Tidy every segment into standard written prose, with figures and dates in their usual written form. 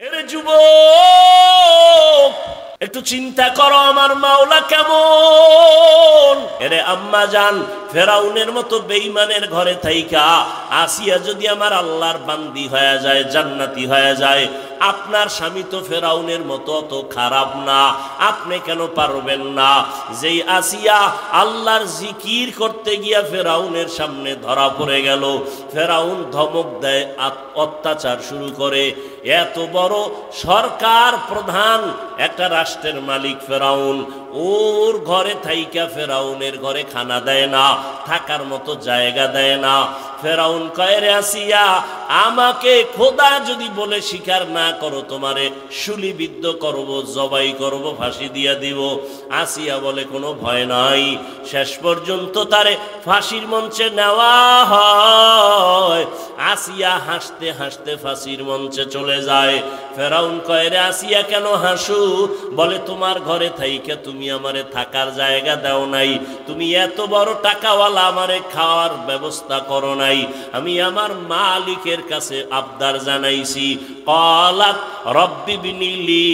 এরে যুবক, একটু চিন্তা করো আমার মাওলা কেমন। এরে আম্মা জান, ফেরাউনের মতো বেঈমানের ঘরে থাইকা আসিয়া যদি আমার আল্লাহর বান্দি হয়ে যায়, জান্নাতি হয়ে যায়, আপনার স্বামী তো ফেরাউনের মতো অত খারাপ না, আপনি কেন পারবেন না? যেই আসিয়া আল্লাহর জিকির করতে গিয়া ফেরাউনের সামনে ধরা পড়ে গেল, ফেরাউন ধমক দেয়, অত্যাচার শুরু করে। এত বড় সরকার প্রধান, একটা রাষ্ট্রের মালিক ফেরাউন, ওর ঘরে থাইকা ফেরাউনের ঘরে খানা দেয় না, থাকার মতো জায়গা দেয় না। ফেরাউন কয়, রে আসিয়া, আমাকে খোদা যদি বলে স্বীকার না করো, তোমারে শুলিবিদ্ধ করব, জবাই করব, ফাঁসি দিয়া দিব। আসিয়া বলে কোনো ভয় নাই। শেষ পর্যন্ত তারে ফাঁসির মঞ্চে নেওয়া হয়। আসিয়া হাসতে হাসতে ফাঁসির মঞ্চে চলে যায়। ফেরাউন কয়, রে আসিয়া কেন হাসু? বলে তোমার ঘরে থাইকা তুমি আমারে থাকার জায়গা দাও নাই, তুমি এত বড় টাকাওয়ালা, আমারে খাওয়ার ব্যবস্থা করো নাই। আমি আমার মালিকের কাছে আবদার জানাইছি, ক্বালাত রব্বি বিনিলি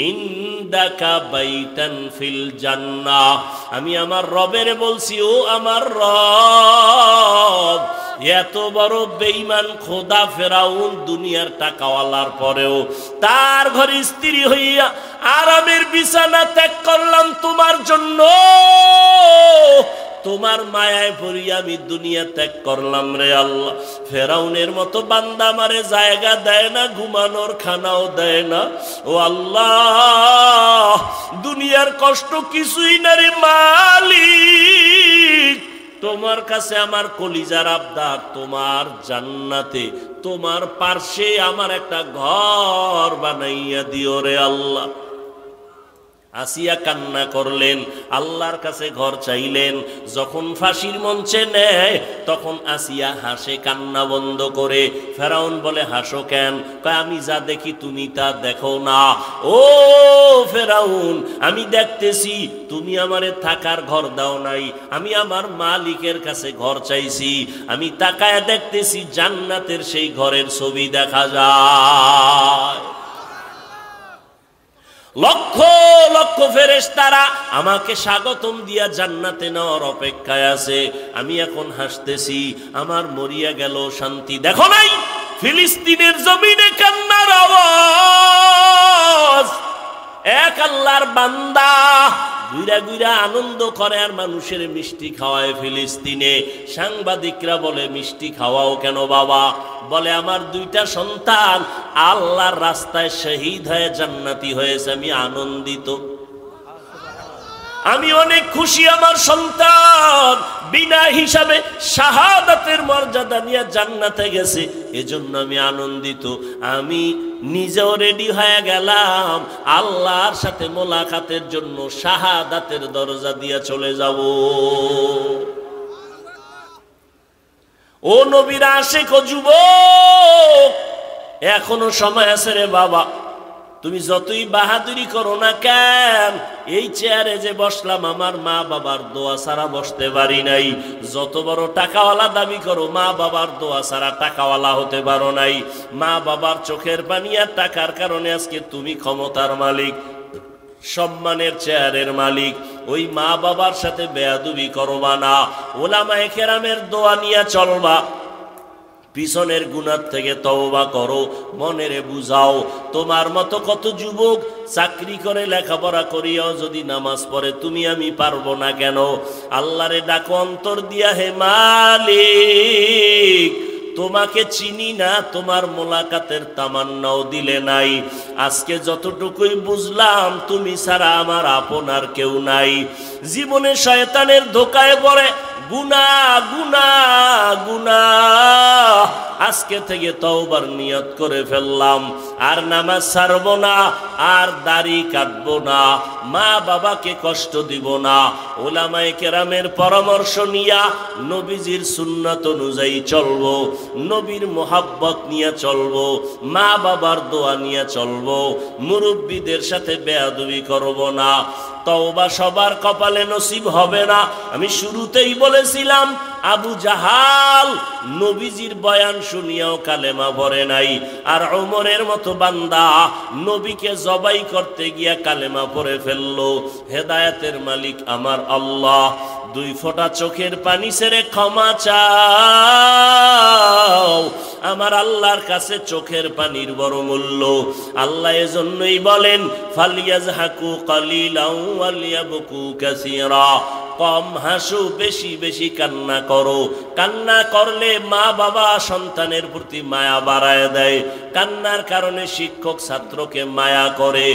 ইনদাকা বাইতান ফিল জান্নাহ। আমি আমার রবের বলছি, ও আমার রব, এত বড় বেঈমান খোদা ফেরাউন, দুনিয়ার টাকাওয়ালার পরেও তার ঘরে স্ত্রী হইয়া আরামের বিছানা ত্যাগ করলাম তোমার জন্য। তোমার মায়ায় পড়িয়া আমি দুনিয়া ত্যাগ করলাম রে আল্লাহ। ফেরাউনের মতো বান্দা আমারে জায়গা দেয় না, ঘুমানোর খানাও দেয় না। ও আল্লাহ, দুনিয়ার কষ্ট কিছুই না রে মালিক, তোমার কাছে আমার কলিজার আবদার, তোমার জান্নাতে, তোমার পার্শ্বে আমার একটা ঘর বানাইয়া দিও রে আল্লাহ। আসিয়া কান্না করলেন, আল্লাহর কাছে ঘর চাইলেন। যখন ফাঁসির মঞ্চে নেয়, তখন আসিয়া হাসে কান্না বন্ধ করে। ফেরাউন বলে, হাসো কেন? কয়, আমি যা দেখি তুমি তা দেখো না। ও ফেরাউন, আমি দেখতেছি তুমি আমারে থাকার ঘর দাও নাই, আমি আমার মালিকের কাছে ঘর চাইছি। আমি তাকায় দেখতেছি জান্নাতের সেই ঘরের ছবি দেখা যায়। লক্ষ লক্ষ ফেরেশতারা আমাকে স্বাগতম দিয়া জান্নাতে নেওয়ার অপেক্ষায় আছে। আমি এখন হাসতেছি, আমার মরিয়া গেল শান্তি। দেখো নাই ফিলিস্তিনের জমিনে কান্নার আওয়াজ? এক আল্লাহর বান্দা ঘুরা ঘুরা আনন্দ করে আর মানুষের মিষ্টি খাওয়ায় ফিলিস্তিনে। সাংবাদিকরা বলে, মিষ্টি খাওয়াও কেন বাবা? বলে, আমার দুইটা সন্তান আল্লাহর রাস্তায় শহীদ হয়ে জান্নাতি হয়েছে, আমি আনন্দিত, আমি অনেক খুশি। আমার সন্তান বিনা হিসাবে শাহাদাতের মর্যাদা নিয়ে জান্নাতে গেছে, এজন্য আমি আনন্দিত। আমি নিজেও রেডি হয়ে গেলাম, আল্লাহর সাথে মোলাকাতের জন্য শাহাদাতের দরজা দিয়ে চলে যাব। ও নবীর আশিক ও যুবক, এখনো সময় আছে রে বাবা। তুমি যতই বাহাদুরি করো না কেন, এই চেয়ারে যে বসলাম, আমার মা বাবার দোয়া ছাড়া বসতে পারি নাই। যত বড় টাকাওয়ালা দাবি করো, মা বাবার দোয়া ছাড়া টাকাওয়ালা হতে পারো নাই। মা বাবার চোখের পানি আর টাকার কারণে আজকে তুমি ক্ষমতার মালিক, সম্মানের চেয়ারের মালিক। ওই মা বাবার সাথে বেয়াদবি করবা না, ওলামায়ে কেরামের দোয়া নিয়ে চলবা। পিছনের গুনাহ থেকে তওবা করো, মনেরে বুঝাও। তোমার মতো কত যুবক চাকরি করে লেখাপড়া করিয়াও যদি নামাজ পড়ে, তুমি আমি পারবো না কেন? আল্লাহরে ডাকো অন্তর দিয়া, হে মালিক, তোমাকে চিনি না, তোমার মোলাকাতের তামান্নাও দিলে নাই। আজকে যতটুকুই বুঝলাম, তুমি ছাড়া আমার আপনার কেউ নাই। জীবনে শয়তানের ধোকায় পড়ে গুনাহ গুনাহ গুনাহ, আজকে থেকে তওবার নিয়ত করে ফেললাম, আর নামাজ ছাড়বো না, আর দাড়ি কাটবো না, মা বাবাকে কষ্ট দিব না। ওলামায়ে কেরামের পরামর্শ নিয়া নবীজির সুন্নাত অনুযায়ী চলবো, নবীর মোহাব্বত নিয়ে চলবো, মা বাবার দোয়া নিয়ে চলবো, মুরব্বীদের সাথে বেয়াদবি করব না। তওবা সবার কপালে নসিব হবে না। আমি শুরুতেই বলেছিলাম, আবু জাহাল নবীজির বয়ান শুনিয়াও কালেমা পড়ে নাই, আর ওমরের মতো বান্দা নবীকে জবাই করতে গিয়া কালেমা পড়ে ফেললো। হেদায়েতের মালিক আমার আল্লাহ, 2 ফোঁটা চোখের পানি ছেড়ে ক্ষমা চাও। আমার আল্লাহর কাছে চোখের পানির বড় মূল্য। আল্লাহ এজন্যই বলেন ফালিয়াজহাকু কালিলাও ওয়ালিয়াবকু কাসীরা, কম হাসো, বেশি বেশি কান্না করো। কান্না করলে মা বাবা সন্তানের প্রতি মায়া বাড়ায় দেয়। কান্নার কারণে শিক্ষক ছাত্রকে মায়া করে।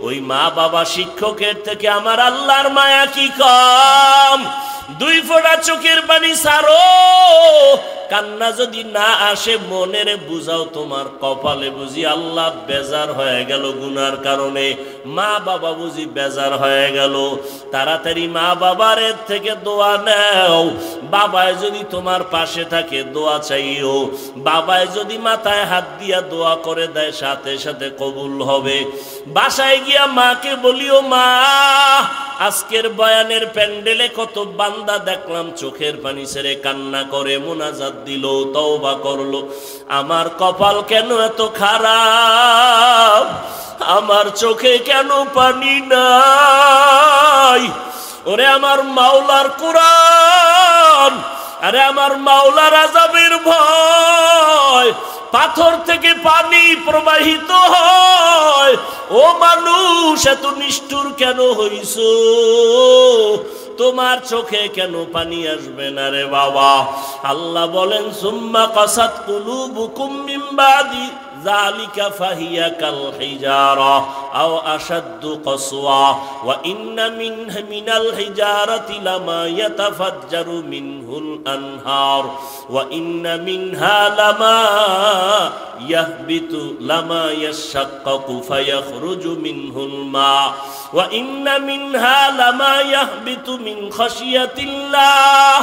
ওই মা বাবা শিক্ষকের থেকে আমার আল্লাহর মায়া কি কম? 2 ফোঁটা চোখের পানি ছাড়ো। কান্না যদি না আসে মনের বুঝাও তোমার কপালে বুঝি আল্লাহ বেজার হয়ে গেল গুনার কারণে, মা বাবা বুঝি বেজার হয়ে গেল। তাড়াতাড়ি মা বাবার থেকে দোয়া নাও। বাবায় যদি তোমার পাশে থাকে দোয়া চাইও। বাবায় যদি মাথায় হাত দিয়া দোয়া করে দেয় সাথে সাথে কবুল হবে। বাসায় গিয়া মাকে বলিও, মা আজকের বয়ানের প্যান্ডেলে কত বান্দা দেখলাম চোখের পানি ছেড়ে কান্না করে মুনাজাত দিল, তওবা করলো। আমার কপাল কেন এত খারাপ? আমার চোখে কেন পানি নাই? ওরে আমার মাওলার কোরআন, আরে আমার মাওলার আযাবের ভয়। পাথর থেকে পানি প্রবাহিত হয়। ও মানুষ, এত নিষ্ঠুর কেন হইছো? তোমার চোখে কেন পানি আসবে না রে বাবা? আল্লাহ বলেন সুম্মা কাসাত কুলুবুকুম মিন বাদি যালিকা ফাহিয়া কাল হিজারা আও আশাদ্দু কসওয়া ওয়া ইন্না মিনাল হিজারাতি লামা ইয়াতাফাজ্জারু মিনহুল আনহার ওয়া ইন্না মিনহা লামা ইয়াহবিতু লামা ইয়াশাক্কাকু ফায়াখরুজু মিনহুল মা ওয়া ইন্না মিনহা লামা ইয়াহবিতু মিন খাশিয়াতিল্লাহ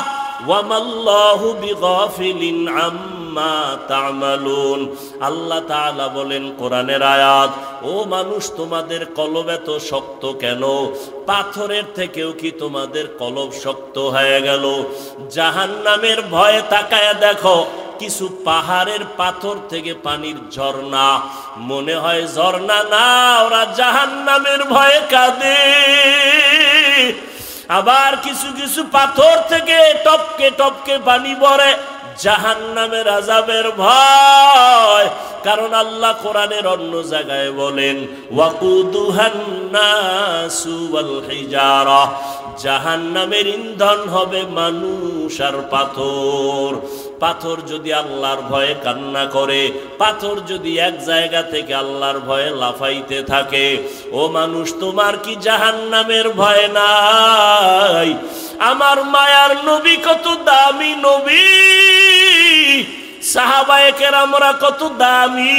ওয়া মাল্লাহু বিগাফিলিন আম্মা তা'মালুন। আল্লাহ তাআলা বলেন কোরআনের আয়াত, ও মানুষ তোমাদের কলব এত শক্ত কেন? পাথরের থেকেও কি তোমাদের কলব শক্ত হয়ে গেল? জাহান্নামের ভয়ে তাকায়া দেখো, কিছু পাহাড়ের পাথর থেকে পানির ঝর্ণা, মনে হয় ঝর্ণা না, ওরা জাহান্নামের ভয়ে কাঁদে। আবার কিছু কিছু পাথর থেকে টপকে টপকে পানি পড়ে, জাহান্নামের আযাবের ভয়। কারণ আল্লাহ কোরআনের অন্য জায়গায় বলেন ওয়াকুদুহান নাসু ওয়াল হিজারা, জাহান্নামের ইন্ধন হবে মানুষ আর পাথর। পাথর যদি আল্লাহর ভয়ে কান্না করে, পাথর যদি এক জায়গা থেকে আল্লাহর ভয়ে লাফাইতে থাকে, ও মানুষ তোমার কি জাহান্নামের ভয় নাই? আমার মায়ার নবী কত দামি নবী, সাহাবায়ে কেরামরা কত দামি।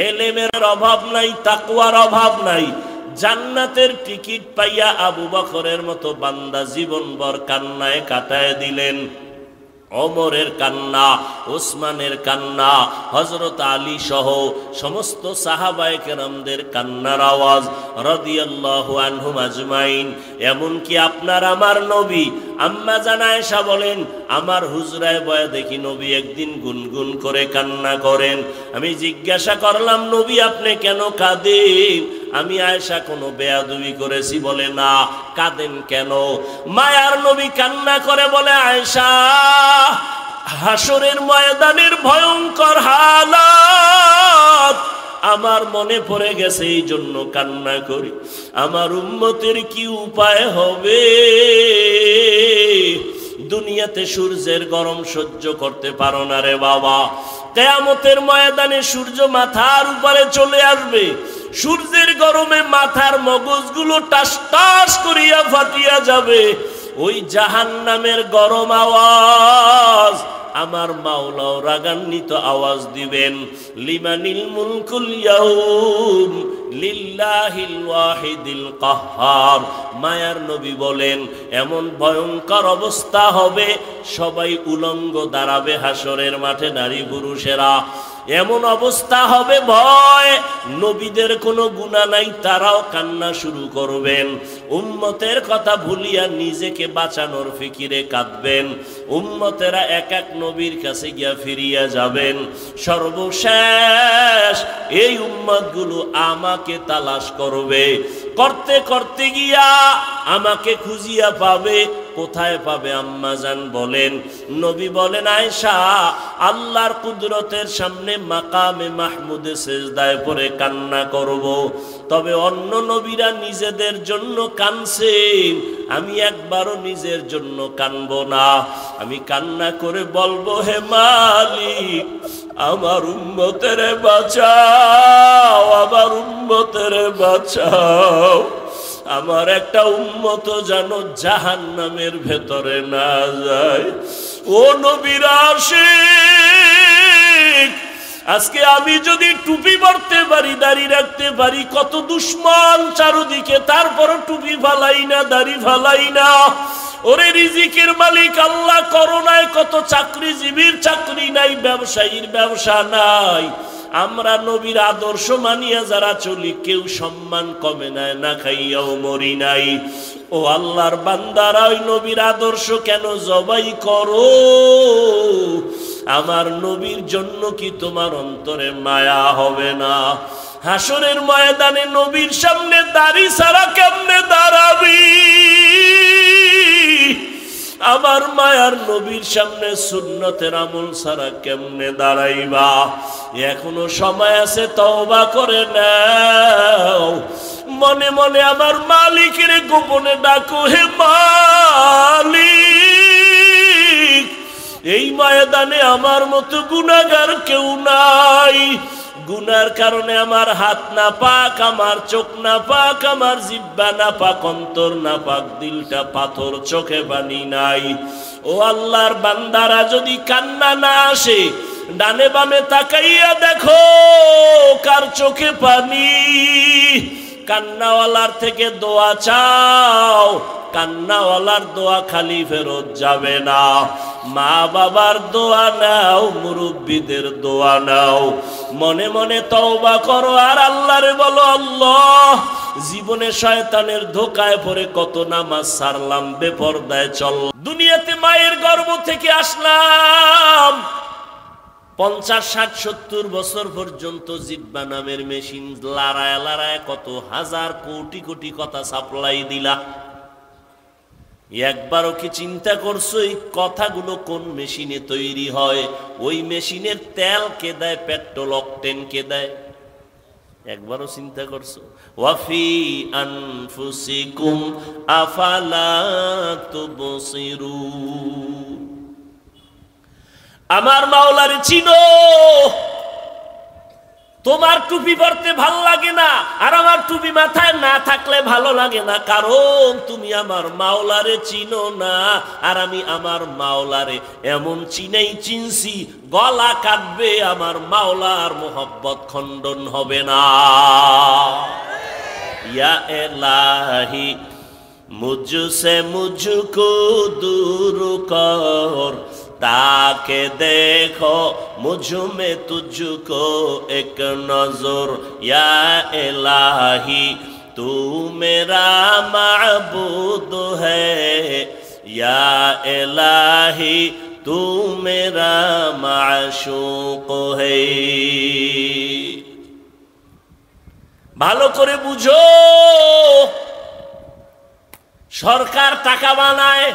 এলেমের অভাব নাই, তাকওয়ার অভাব নাই। জান্নাতের টিকিট পাইয়া আবু বকরের মতো বান্দা জীবনভর কান্নায় কাটায় দিলেন। ওমরের কান্না, ওসমানের কান্না, হযরত আলী সহ সমস্ত সাহাবায়ে কেরামদের কান্নার আওয়াজ রাদিয়াল্লাহু আনহুম আজমাইন। এমনকি আপনার আমার নবী আম্মা জান আয়েশা বলেন, আমার হুজরায় বয়া দেখি নবী একদিন গুনগুন করে কান্না করেন। আমি জিজ্ঞাসা করলাম, নবী আপনি কেন কাঁদেন? আমি আয়েশা কোনো বেয়াদবি করেছি? বলে না। কাঁদেন কেন? মায়ার নবী কান্না করে বলে, আয়েশা হাসরের ময়দানের ভয়ঙ্কর হালাত আমার মনে পড়ে গেছে, এই জন্য কান্না করি। আমার উম্মতের কি উপায় হবে? দুনিয়াতে সূর্যের গরম সহ্য করতে পারো না রে বাবা। কিয়ামতের ময়দানে সূর্য মাথার উপরে চলে আসবে। সূর্যের গরমে মাথার মগজগুলো টাস টাস করিয়া ফাটিয়া যাবে। ওই জাহান্নামের গরম আওয়াজ আমার মাওলাও রাগান্বিত আওয়াজ দিবেন, লিমানিল মুলকুল ইয়াউম লিল্লাহিল ওয়াহিদিল কাহ্হার। মায়ার নবী বলেন, এমন ভয়ঙ্কর অবস্থা হবে, সবাই উলঙ্গ দাঁড়াবে হাসরের মাঠে, নারী পুরুষেরা। এমন অবস্থা হবে ভয়, নবীদের কোনো গুনাহ নাই তারাও কান্না শুরু করবেন, উম্মতের কথা ভুলিয়া নিজেকে বাঁচানোর ফিকিরে কাঁদবেন, উম্মতেরা এক এক নবীর কাছে গিয়া ফিরিয়া যাবেন। সর্বশেষ এই উম্মতগুলো আমাকে তালাশ করবে, করতে করতে গিয়া আমাকে খুঁজিয়া পাবে। কোথায় পাবে আম্মা জান বলেন? নবী বলেন, আয়েশা, আল্লাহর কুদরতের সামনে মাকামে মাহমুদে সেজদায় পড়ে কান্না করব। তবে অন্য নবীরা নিজেদের জন্য কানছেন, আমি একবারও নিজের জন্য কানব না। আমি কান্না করে বলবো, হে মালিক, আমার উম্মতের বাঁচাও, আমার উম্মতের বাঁচাও। আমার একটা উম্মত যেন জাহান্নামের ভেতরে না যায়। ও নবীর আশিক, আজকে আমি যদি টুপি পরতে পারি, দাড়ি রাখতে পারি, কত দুশ্মন চারদিকে, তারপরও টুপি ফালাই না, দাড়ি ফালাই না। ওরে রিজিকের মালিক আল্লাহ, করোনায় কত চাকরিজীবীর চাকরি নাই, ব্যবসায়ীর ব্যবসা নাই। আমরা নবীর আদর্শ মানিয়া যারা চলি, কেউ সম্মান কমে নাই, না খাইয়াও মরি নাই। ও আল্লাহর বান্দারা, ওই নবীর আদর্শ কেন জবাই করো? আমার নবীর জন্য কি তোমার অন্তরে মায়া হবে না? হাসরের ময়দানে নবীর সামনে দাড়ি ছাড়া কেমনে দাঁড়াবি? আমার মায়ার নবীর সামনে সুন্নতের আমল ছাড়া কেমনে দাঁড়াইবা? এখনো সময় আছে, তওবা করে নাও। মনে মনে আমার মালিকের গোপনে ডাকো, হে মালিক, এই ময়দানে আমার মতো গুনাহগার কেউ নাই। গুনার কারণে আমার হাত না পাক, আমার চোখ না পাক, আমার জিহ্বা না পাক, অন্তর না পাক, দিলটা পাথর, চোখে পানি নাই। ও আল্লাহর বান্দারা, যদি কান্না না আসে, ডানে বামে তাকাইয়া দেখো কার চোখে পানি। কান্নাওয়ালার থেকে দোয়া চাও, কান্নাওয়ালার দোয়া খালি ফেরত যাবে না। মা বাবার দোয়া নাও, মুরব্বীদের দোয়া নাও। মনে মনে তওবা করো আর আল্লাহরে বলো, আল্লাহ, জীবনে শয়তানের ধোকায় পড়ে কত নামাজ ছাড়লাম, বেপরদায় চল। দুনিয়াতে মায়ের গর্ভ থেকে আসলাম, 50, 60, 70 বছর পর্যন্ত জিহ্বা নামের মেশিন লড়ায় লড়ায় কত হাজার কোটি কোটি কথা সাপ্লাই দিলা। একবারও কি চিন্তা করছো এই কথাগুলো কোন মেশিনে তৈরি হয়? ওই মেশিনের তেল কে দেয়? পেট্রোল, অকটেন কে দেয়? একবারও চিন্তা করছো? ওয়াফি আনফুসিকুম আফালা তুবসিরুন। আমার মাওলারে চিনো। তোমার টুপি পরতে ভাল লাগে না, আর আমার টুপি মাথায় না থাকলে ভালো লাগে না, কারণ তুমি আমার মাওলারে চিনো না। আর আমি আমার মাওলারে এমন চিনেই চিনছি, গলা কাটবে, আমার মাওলার মোহব্বত খণ্ডন হবে না। ইয়া ইলাহি মুঝসে মুঝকো দূর কর, ताके देखो मुझ में तुझको एक नजर, या इलाही तू मेरा माबूद है, या इलाही तू मेरा माशूक है। ভালো করে বুঝো, সরকার টাকা বানায়,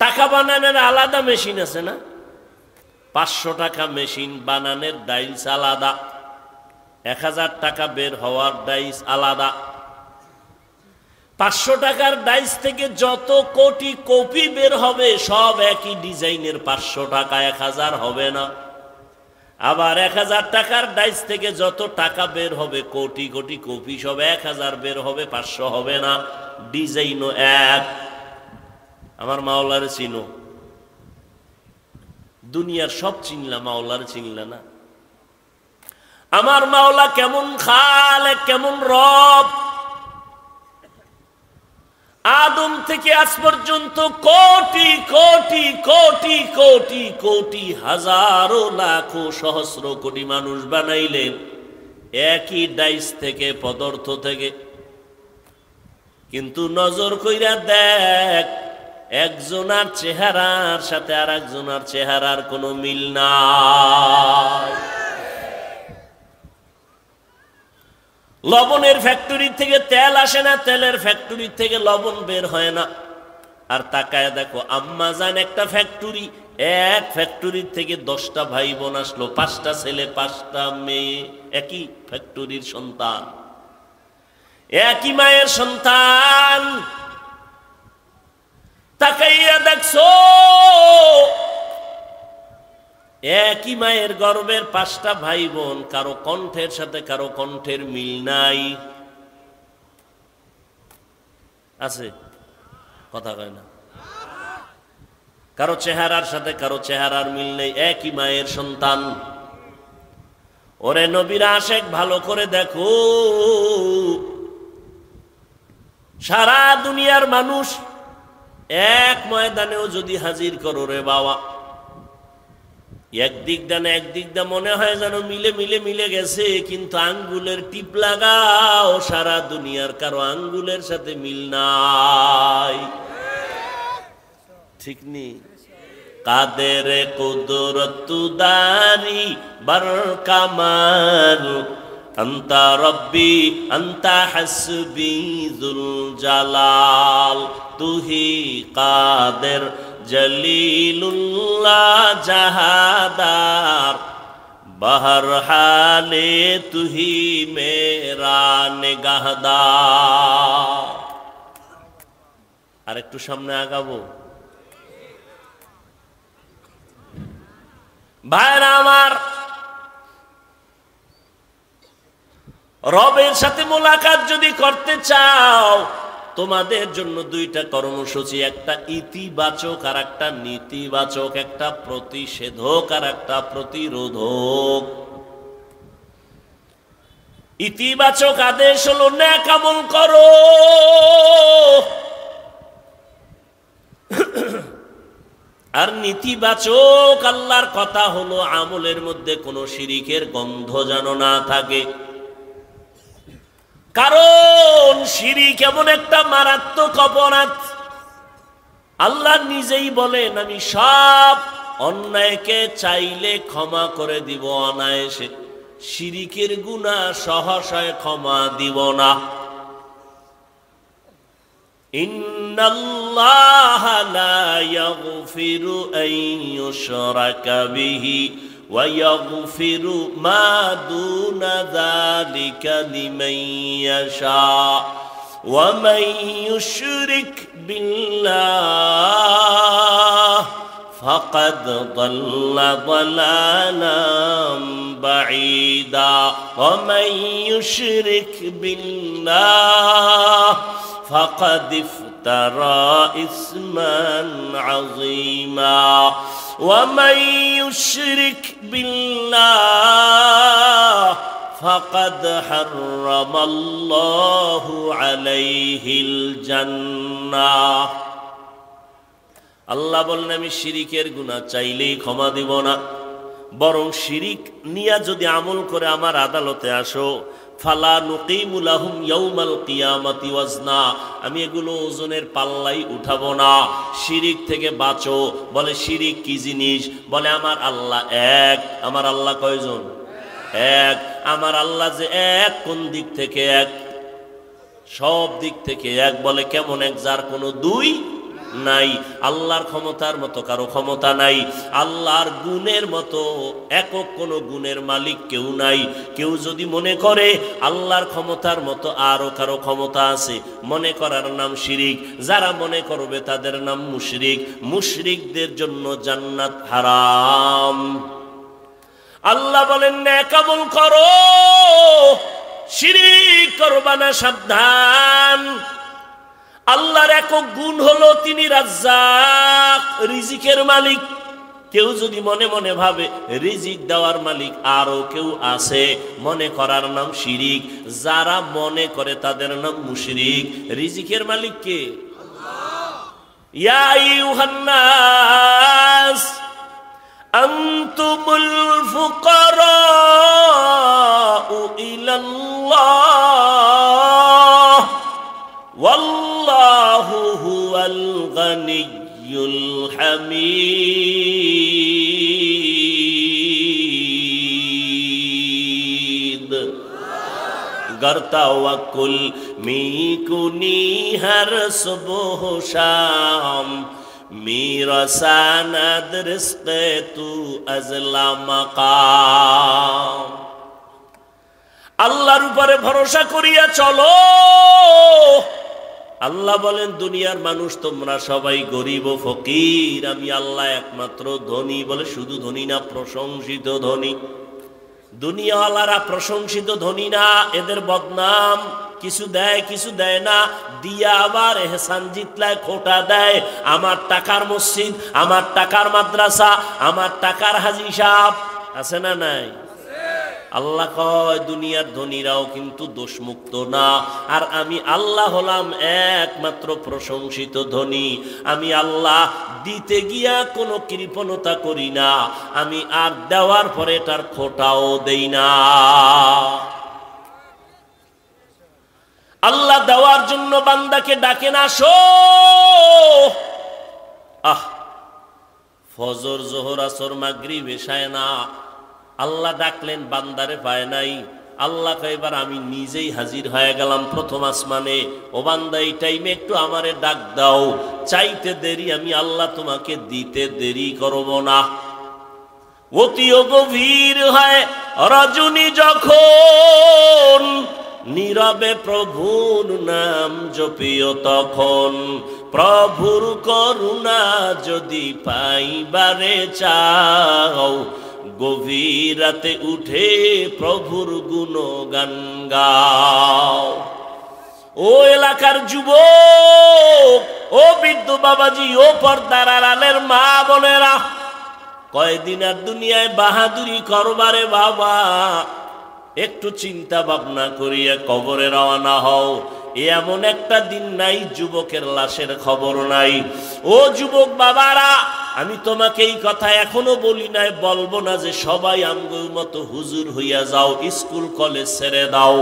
টাকা বানানোর আলাদা মেশিন আছে না? 500 টাকা মেশিন বানানোর ডাইস আলাদা, 1000 টাকা বের হওয়ার ডাইস আলাদা। 500 টাকার ডাইস থেকে যত কোটি কপি বের হবে সব একই ডিজাইনের, 500 টাকা 1000 হবে না। আবার 1000 টাকার ডাইস থেকে যত টাকা বের হবে কোটি কোটি কপি সব 1000 বের হবে, 500 হবে না। ডিজাইনও এক। আমার মাওলার চিনো? দুনিয়ার সব চিনলা, মাওলার চিনলা না। আমার মাওলা কেমন খালেক, কেমন রব। আদম থেকে আজ পর্যন্ত কোটি কোটি কোটি কোটি কোটি হাজারো লাখো সহস্র কোটি মানুষ বানাইলেন একই ডাইস থেকে, পদার্থ থেকে। কিন্তু নজর কইরা দেখ, একজনার চেহারার সাথে আর একজনার চেহারার কোনো মিল নাই। লবণের ফ্যাক্টরি থেকে তেল আসে না, তেলের ফ্যাক্টরি থেকে লবণ বের হয় না। আর তাকায় দেখো, আম্মা জান একটা ফ্যাক্টরি, এক ফ্যাক্টরির থেকে 10টা ভাই বোন আসলো, 5টা ছেলে 5টা মেয়ে, একই ফ্যাক্টরির সন্তান, একই মায়ের সন্তান। তাকাইয়া দেখছো, একই মায়ের গর্ভের 5টা ভাই বোন, কারো কণ্ঠের সাথে কারো কণ্ঠের মিল নাই। আছে? কথা কয় না। কারো চেহারার সাথে কারো চেহারার মিল নেই, একই মায়ের সন্তান। ওরে নবীর আশেক, ভালো করে দেখো, সারা দুনিয়ার মানুষ এক ময়দানেও যদি হাজির করো রে বাবা, একদিক দা না একদিক দা মনে হয় যেন মিলে মিলে মিলে গেছে, কিন্তু আঙ্গুলের টিপ লাগাও, সারা দুনিয়ার কারো আঙ্গুলের সাথে মিল নাই। ঠিক নেই? কাদের কুদরত দারি বার কামাল, আন্তা রব্বি আন্তা হাসবি যুল জালাল, তুহি কাদের জলিলুল্লাহ জাহাদার, বাহর হালে তুহি মেরা নিগাহদার। আর একটু সামনে আগাবো ভাইরা আমার। রবের সাথে মোলাকাত যদি করতে চাও, তোমাদের জন্য 2টা কর্মসূচি, একটা ইতিবাচক আর একটা নেতিবাচক, একটা প্রতিষেধক আর একটা প্রতিরোধক। ইতিবাচক আদেশ হলো নেক আমল করো, আর নেতিবাচক আল্লাহর কথা হলো আমলের মধ্যে কোনো শিরিকের গন্ধ যেন না থাকে। কারণ শিরিক এমন একটা মারাত্মক অপরাধ, আল্লাহ নিজেই বলেন, আমি সব অন্যায়কে চাইলে ক্ষমা করে দিব অনায়াসে, শিরিকের গুনাহ সহসায় ক্ষমা দিব না। ইন্নাল্লাহা লা ইয়াগফিরু আন ইউশরাকা বিহি ওয়া ইয়াগফিরু মা দুনা যালিকা লিমান ইয়াশা ওয়া মান ইউশরিক বিল্লাহ ফাকাদ দাল্লা দালালাম বাঈদা ওয়া মান ইউশরিক বিল্লাহ فقد افترى إثما عظيما ومن يشرك بالله فقد حرم الله عليه الجنة। আল্লাহ বলেন, আমি শিরিকের গুনাহ চাইলেই ক্ষমা দিব না, বরং শিরিক নিয়া যদি আমল করে আমার আদালতে আসো, ফালা নুকিমু লাহুম ইয়াউমাল কিয়ামাতি ওয়াজনা, আমি এগুলো ওজনের পাল্লাই উঠাবো না। শিরিক থেকে বাঁচো। বলে শিরিক কি জিনিস? বলে আমার আল্লাহ এক। আমার আল্লাহ কয়জন? এক। আমার আল্লাহ যে এক, কোন দিক থেকে এক? সব দিক থেকে এক। বলে কেমন এক? যার কোনো দুই নাই। আল্লাহর ক্ষমতার মতো কারো ক্ষমতা নাই, আল্লাহর গুণের মতো একক কোনো গুণের মালিক কেউ নাই। কেউ যদি মনে করে আল্লাহর ক্ষমতার মতো আরো কারো ক্ষমতা আছে, মনে করার নাম শিরিক। যারা মনে করবে তাদের নাম মুশরিক। মুশরিকদের জন্য জান্নাত হারাম। আল্লাহ বলেন, নেক আমল করো, শিরিক করবা না, সাবধান। আল্লাহর একক গুণ হলো তিনি রাজ্জাক, রিজিকের মালিক। কেউ যদি মনে মনে ভাবে রিজিক দেওয়ার মালিক আরো কেউ আছে, মনে করার নাম শিরিক। যারা মনে করে তাদের নাম মুশরিক। রিজিকের মালিক কে? ইয়া আইয়ুহান নাস আনতুমুল ফুকারাউ ইলাল্লাহ ওয়াল্লাহু হুয়াল গানিয়্যুল হামিদ। गर तवक्कुल मीकुनी हर सुबह शाम मेरा सनद रिज़्क़े तू अज़ला मकाम। আল্লাহর উপরে ভরসা করিয়া চলো। আল্লাহ বলেন দুনিয়ার মানুষ তোমরা সবাই গরিব ও ফকির, আমি আল্লাহ একমাত্র ধনী। বলে শুধু ধনী না, প্রশংসিত ধনী। দুনিয়াওয়ালারা প্রশংসিত ধনী না, এদের বদনাম। কিছু দেয় কিছু দেয় না, দিয়া আবার এহসান জিতলায় খোটা দেয়। আমার টাকার মসজিদ, আমার টাকার মাদ্রাসা, আমার টাকার হাজি সাহেব, আছে না নাই? আল্লাহ কয় দুনিয়ার ধনীরাও কিন্তু দোষমুক্ত না, আর আমি আল্লাহ হলাম একমাত্র প্রশংসিত ধনী। আমি আল্লাহ দিতে গিয়া কোনো কৃপণতা করি না, আমি আর দেওয়ার পরে তার খোটাও দেই না। আল্লাহ দেওয়ার জন্য বান্দাকে ডাকেন, আসো। ফজর, জোহর, আসর, মাগরিব, এশায় না, আল্লাহ ডাকলেন, বান্দারে পায় নাই। আল্লাহ এবার আমি নিজেই হাজির হয়ে গেলাম প্রথম আসমানে। ও বান্দা, এই টাইমে একটু আমারে ডাক দাও। চাইতে দেরি, আমি আল্লাহ তোমাকে দিতে দেরি করব না। অতিও গভীর হয় রজনী যখন, নীরবে প্রভুর নাম জপিও তখন। প্রভুর করুণা যদি পাইবারে চাও, গভীর রাতে উঠে প্রভুর গুণগান গাও। ও এলাকার যুবক, ও বৃদ্ধ বাবাজি, ও পর্দার আড়ালের মা বোনেরা, কয়দিন আর দুনিয়ায় বাহাদুরি করবারে বাবা। একটু চিন্তা ভাবনা করিয়া কবরে রওনা হও। এমন একটা দিন নাই যুবকের লাশের খবর নাই। ও যুবক বাবারা, আমি তোমাকে এই কথা এখনো বলি নাই, বলবো না যে সবাই আমগোর মতো হুজুর হইয়া যাও, স্কুল কলেজ ছেড়ে দাও।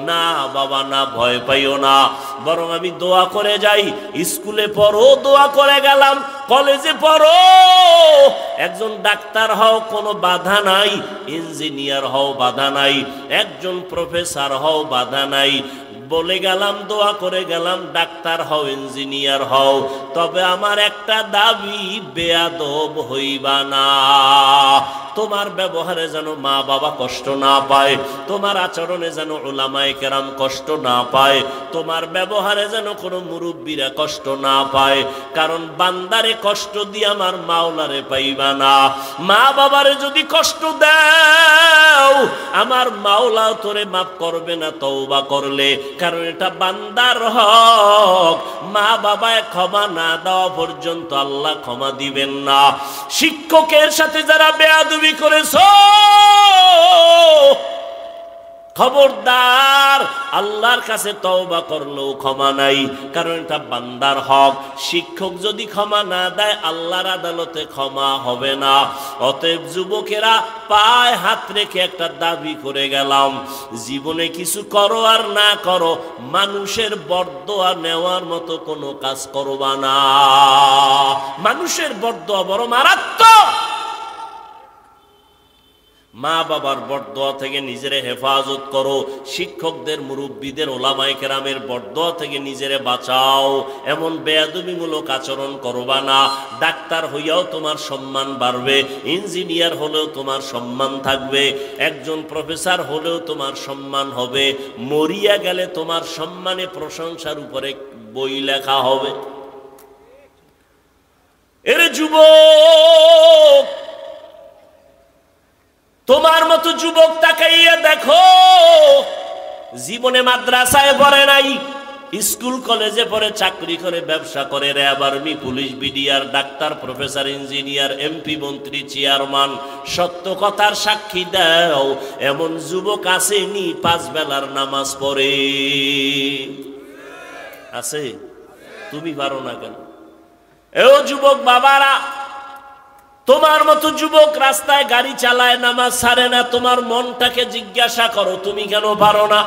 না বাবা না, ভয় পাইও না, বরং আমি দোয়া করে যাই। স্কুলে পড়ো, দোয়া করে গেলাম। কলেজে পড়ো, একজন ডাক্তার হও, কোনো বাধা নাই। ইঞ্জিনিয়ার হও, বাধা নাই। একজন প্রফেসর হও, বাধা নাই। বলে গেলাম, দোয়া করে গেলাম, ডাক্তার হও, ইঞ্জিনিয়ার হও। তবে আমার একটা দাবি, বেয়াদব হইবা না। তোমার ব্যবহারে যেন মা বাবা কষ্ট না পায়, তোমার আচরণে যেন উলামায়ে কেরাম কষ্ট না পায়, তোমার ব্যবহারে যেন কোনো মুরব্বীরা কষ্ট না পায়। কারণ বান্দারে কষ্ট দিয়ে আমার মাওলারে পাইবা না। মা বাবারে যদি কষ্ট দাও, আমার মাওলাও তোরে মাফ করবে না তওবা করলে। কারণ এটা বান্দার হক। মা বাবায় ক্ষমা না দেওয়া পর্যন্ত আল্লাহ ক্ষমা দিবেন না। শিক্ষকের সাথে যারা বেয়াদবি করেছো, খবরদার, আল্লাহর কাছে তওবা করলেও ক্ষমা নাই। কারণ এটা বান্দার হক। শিক্ষক যদি ক্ষমা না দেয়, আল্লাহর আদালতে ক্ষমা হবে না। অতএব যুবকেরা, পায়ে হাত রেখে একটা দাবি করে গেলাম, জীবনে কিছু করো আর না করো, মানুষের বরদোয়া নেওয়ার মতো কোনো কাজ করবা না। মানুষের বরদোয়া বড় মারাত্মক। মা বাবার বরদোয়া থেকে নিজেরে হেফাজত করো। শিক্ষকদের, মুরব্বীদের, ওলামায়ে কেরামের বরদোয়া থেকে নিজেরে বাঁচাও। এমন বেয়াদবিমূলক আচরণ করবা না। ডাক্তার হইয়াও তোমার সম্মান বাড়বে, ইঞ্জিনিয়ার হলেও তোমার সম্মান থাকবে, একজন প্রফেসর হলেও তোমার সম্মান হবে। মরিয়া গেলে তোমার সম্মানে প্রশংসার উপরে বই লেখা হবে। এর যুবক, তোমার মতো যুবক তাকাইয়া দেখো, জীবনে মাদ্রাসায় পড়ে নাই, স্কুল কলেজে পড়ে, চাকরি করে, ব্যবসা করে, RAB, army, police, BDR, doctor, professor, engineer, MP, মন্ত্রী, চেয়ারম্যান। সত্য কথার সাক্ষী দাও, এমন যুবক আসেনি 5 বেলার নামাজ পড়ে? আছে? তুমি পারো না কেন? এও যুবক বাবারা, তোমার মতো যুবক রাস্তায় গাড়ি চালায়, নামাজ ছাড়ে না, তোমার মনটাকে জিজ্ঞাসা করো তুমি কেন পারো না?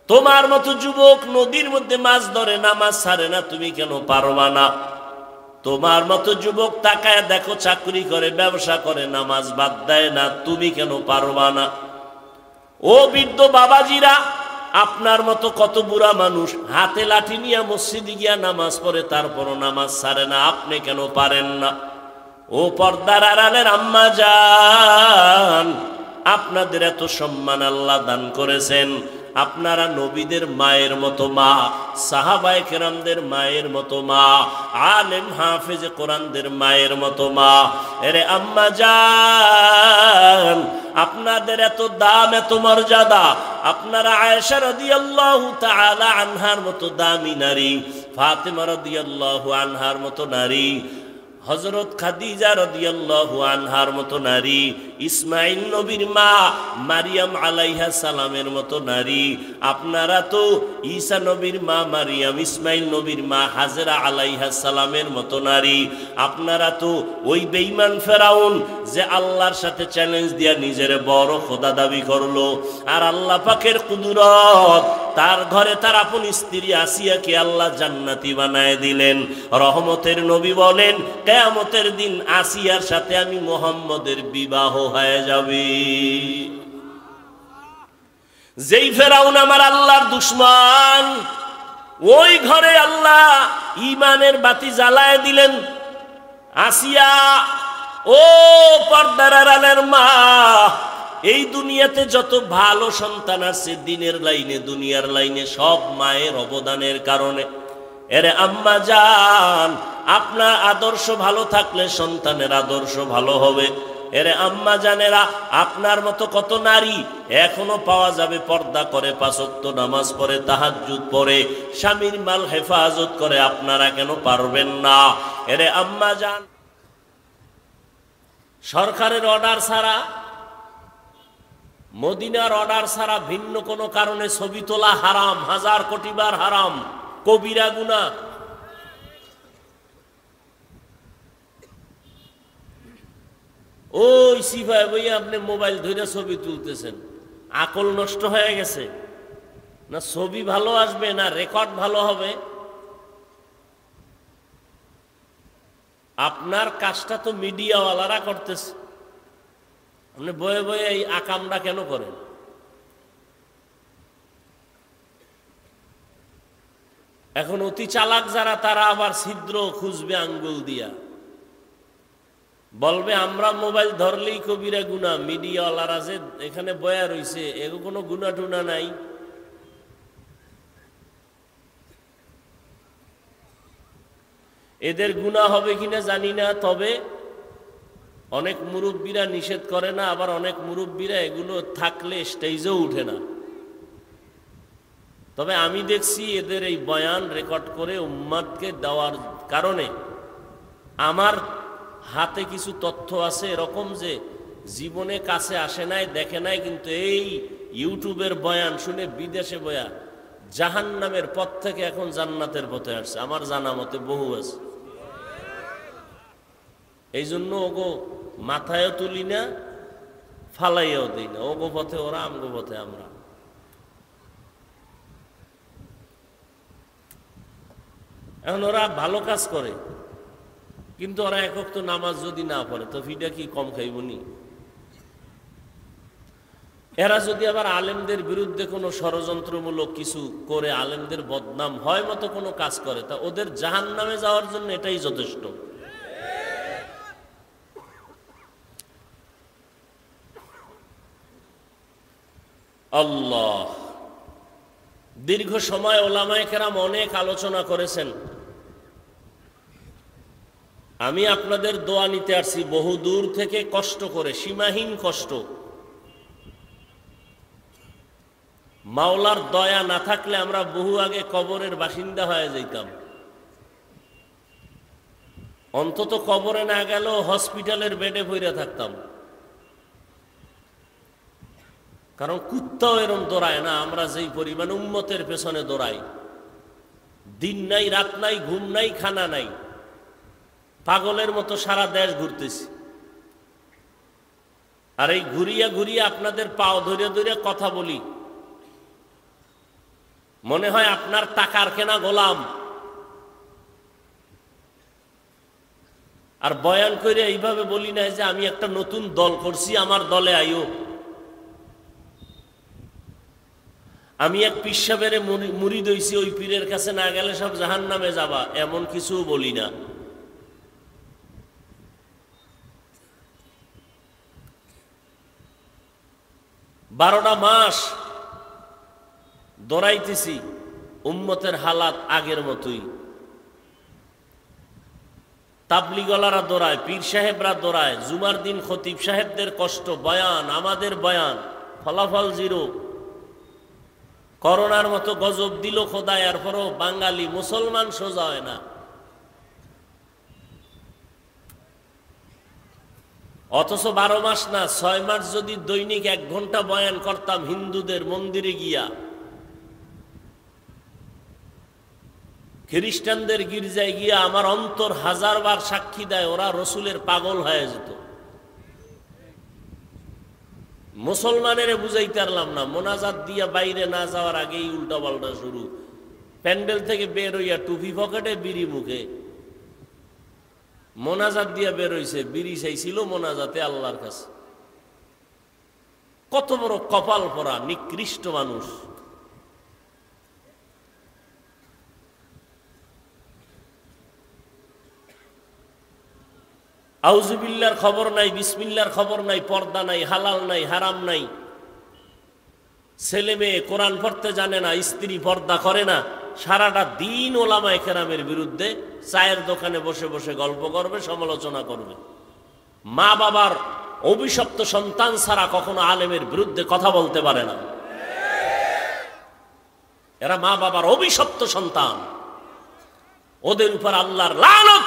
তোমার মতো যুবক নদীর মধ্যে মাছ ধরে, নামাজ ছাড়ে না, তুমি কেন পারবা না? তোমার মতো যুবক তাকায় দেখো চাকরি করে, ব্যবসা করে, নামাজ বাদ দেয় না, তুমি কেন পারবা না? ও বৃদ্ধ বাবাজিরা, আপনার মতো কত বুড়া মানুষ হাতে লাঠি নিয়ে মসজিদে গিয়া নামাজ পড়ে, তারপরও নামাজ ছাড়ে না, আপনি কেন পারেন না? ও পর্দার আড়ালের আম্মা জান, আপনাদের এত সম্মান আল্লাহ দান করেছেন, আপনারা নবীদের মায়ের মতো মা, সাহাবায়ে কেরামদের মায়ের মতো মা, আলেম হাফেজে কোরআনদের মায়ের মতো মা। এরে আম্মা জান, আপনাদের এত দাম, এত মর্যাদা, আপনারা আয়েশা রাদিয়াল্লাহু তাআলা আনহার মতো দামি নারী, ফাতেমা রাদিয়াল্লাহু আনহার মতো নারী, হযরত খাদিজা রাদিয়াল্লাহু আনহার মতো নারী, ইসমাইল নবীর মা মারিয়াম আলাইহিস সালামের মতো নারী, আপনারা তো ঈসা নবীর মা মারিয়াম, ইসমাইল নবীর মা হাজেরা আলাইহিস সালামের মতো নারী, আপনারা তো ওই বেঈমান ফেরাউন যে আল্লাহর সাথে চ্যালেঞ্জ দিয়া নিজের বড় খোদা দাবি করলো, আর আল্লাহ পাকের কুদরত, তার ঘরে তার আপন স্ত্রী আসিয়াকে আল্লাহ জান্নাতি বানায় দিলেন। রহমতের নবী বলেন, কিয়ামতের দিন আসিয়ার সাথে আমি মুহাম্মদের বিবাহ হয়ে যাবে। যেই ফেরাউন আমার আল্লাহর দুশমন, ওই ঘরে আল্লাহ ঈমানের বাতি জ্বালায় দিলেন। আসিয়া, ও পর্দার আড়ালের মা, এই দুনিয়াতে যত ভালো সন্তান আছে দিনের লাইনে, দুনিয়ার লাইনে, সব মায়ের অবদানের কারণে। এরে আম্মা জান, আপনার আদর্শ ভালো থাকলে সন্তানের আদর্শ ভালো হবে। এরে আম্মা জানেরা, আপনার মতো কত নারী এখনো পাওয়া যাবে পর্দা করে, পাঁচ ওয়াক্ত নামাজ পড়ে, তাহাজ্জুদ পড়ে, স্বামীর মাল হেফাজত করে, আপনারা কেন পারবেন না? এরে আম্মা জান, সরকারের অর্ডার ছাড়া, মদিনার অর্ডার ছাড়া ভিন্ন কোনো কারণে ছবি তোলা হারাম, 1000 কোটি বার হারাম, কবিরা গুনাহ। ওই সিফায় বই আপনি মোবাইল ধরে ছবি তুলতেছেন, আকল নষ্ট হয়ে গেছে না? ছবি ভালো আসবে না রেকর্ড ভালো হবে? আপনার কাজটা তো মিডিয়াওয়ালারা করতেছে, আপনি বয়ে বয়ে এই আকামটা কেন করেন? এখন অতি চালাক যারা, তারা আবার ছিদ্র খুঁজবে আঙ্গুল দিয়া, বলবে আমরা মোবাইল ধরলেই কবিরা গুনাহ, মিডিয়াওয়ালারা যে এখানে বয়া রইছে এগো কোনো গুনাহ টুনা নাই। এদের গুনাহ হবে কিনা জানি না, তবে অনেক মুরব্বীরা নিষেধ করে না, আবার অনেক মুরব্বীরা এগুলো থাকলে স্টেজেও উঠে না। তবে আমি দেখছি এদের এই বয়ান রেকর্ড করে উম্মাদকে দেওয়ার কারণে আমার হাতে কিছু তথ্য আছে এরকম, যে জীবনে কাছে আসে নাই, দেখে নাই, কিন্তু এই ইউটিউবের বয়ান শুনে বিদেশে বয়া জাহান্নামের পথ থেকে এখন জান্নাতের পথে আসছে। আমার জানা মতে বহু আছে। এই জন্য ওগো মাথায়ও তুলি না, ফালাইয়াও দিই না। ওগো পথে ওরা, আমগো পথে আমরা। এখন ওরা ভালো কাজ করে, কিন্তু ওরা একক তো নামাজ যদি না পড়ে তো ফিটা কি কম খাইবনি? এরা যদি আবার আলেমদের বিরুদ্ধে কোনো ষড়যন্ত্রমূলক কিছু করে আলেমদের বদনাম হয় মতো কোনো কাজ করে, তা ওদের জাহান্নামে যাওয়ার জন্য এটাই যথেষ্ট। আল্লাহ, দীর্ঘ সময় ওলামায়ে কেরাম অনেক আলোচনা করেছেন। আমি আপনাদের দোয়া নিতে আসছি বহু দূর থেকে, কষ্ট করে, সীমাহীন কষ্ট। মাওলার দয়া না থাকলে আমরা বহু আগে কবরের বাসিন্দা হয়ে যেতাম। অন্তত কবরে না গেলেও হসপিটালের বেডে পড়ে থাকতাম। কারণ কুত্তাও এরম দৌড়ায় না আমরা যেই পরিমাণ উম্মতের পেছনে দৌড়াই। দিন নাই, রাত নাই, ঘুম নাই, খানা নাই, পাগলের মতো সারা দেশ ঘুরতেছি। আর এই ঘুরিয়া ঘুরিয়া আপনাদের পাও ধরে ধরে কথা বলি, মনে হয় আপনার টাকার কেনা গোলাম। আর বয়ান করে এইভাবে বলি না যে আমি একটা নতুন দল করছি, আমার দলে আইও। আমি এক পীর সাহেবের মুরিদ হইছি, ওই পীরের কাছে না গেলে সব জাহান্নামে যাবা, এমন কিছু বলি না। বারোটা মাস দৌড়াইতেছি, উম্মতের হালাত আগের মতোই। তাবলিগলারা দৌড়ায়, পীর সাহেবরা দৌড়ায়, জুমার দিন খতিব সাহেবদের কষ্ট, বয়ান, আমাদের বয়ান, ফলাফল জিরো। করোনার মতো গজব দিল খোদা, এরপরও বাঙালি মুসলমান সোজা হয় না। অথচ 12 মাস না 6 মাস যদি দৈনিক 1 ঘন্টা বয়ান করতাম হিন্দুদের মন্দিরে গিয়া, খ্রিস্টানদের গির্জায় গিয়া, আমার অন্তর 1000 বার সাক্ষী দেয় ওরা রসুলের পাগল হয়ে যেত। মুসলমানের বুঝাইতে পারলাম না, মোনাজাত দিয়া বাইরে না যাওয়ার আগেই উল্টা পাল্টা শুরু। প্যান্ডেল থেকে বের হইয়া টুপি পকেটে, বিড়ি মুখে, মোনাজাত দিয়া বের হইছে, বিড়ি চাইছিল মোনাজাতে আল্লাহর কাছে। কত বড় কপাল পরা নিকৃষ্ট মানুষ। আউযুবিল্লাহর খবর নাই, বিসমিল্লাহর খবর নাই, পর্দা নাই, হালাল নাই, হারাম নাই। ছেলে মেয়ে কোরআন পড়তে জানে না, স্ত্রী পর্দা করে না, সারাটা দিন ওলামায়ে কেরামের বিরুদ্ধে চায়ের দোকানে বসে বসে গল্প করবে, সমালোচনা করবে। মা বাবার অভিশপ্ত সন্তান ছাড়া কখনো আলেমের বিরুদ্ধে কথা বলতে পারে না। এরা মা বাবার অভিশপ্ত সন্তান, ওদের উপর আল্লাহর লানত।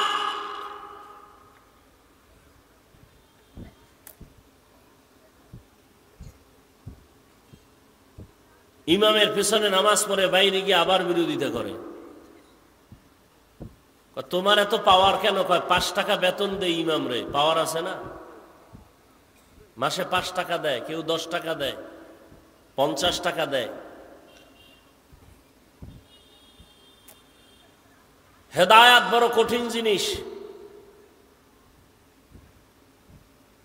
ইমামের পেছনে নামাজ পড়ে বাইরে গিয়ে আবার বিরোধিতা করে। তোমার এত পাওয়ার কেন? কয় 5 টাকা বেতন দেয় ইমাম রে, পাওয়ার আছে না? মাসে 5 টাকা দেয়, কেউ 10 টাকা দেয়, 50 টাকা দেয়। হেদায়াত বড় কঠিন জিনিস।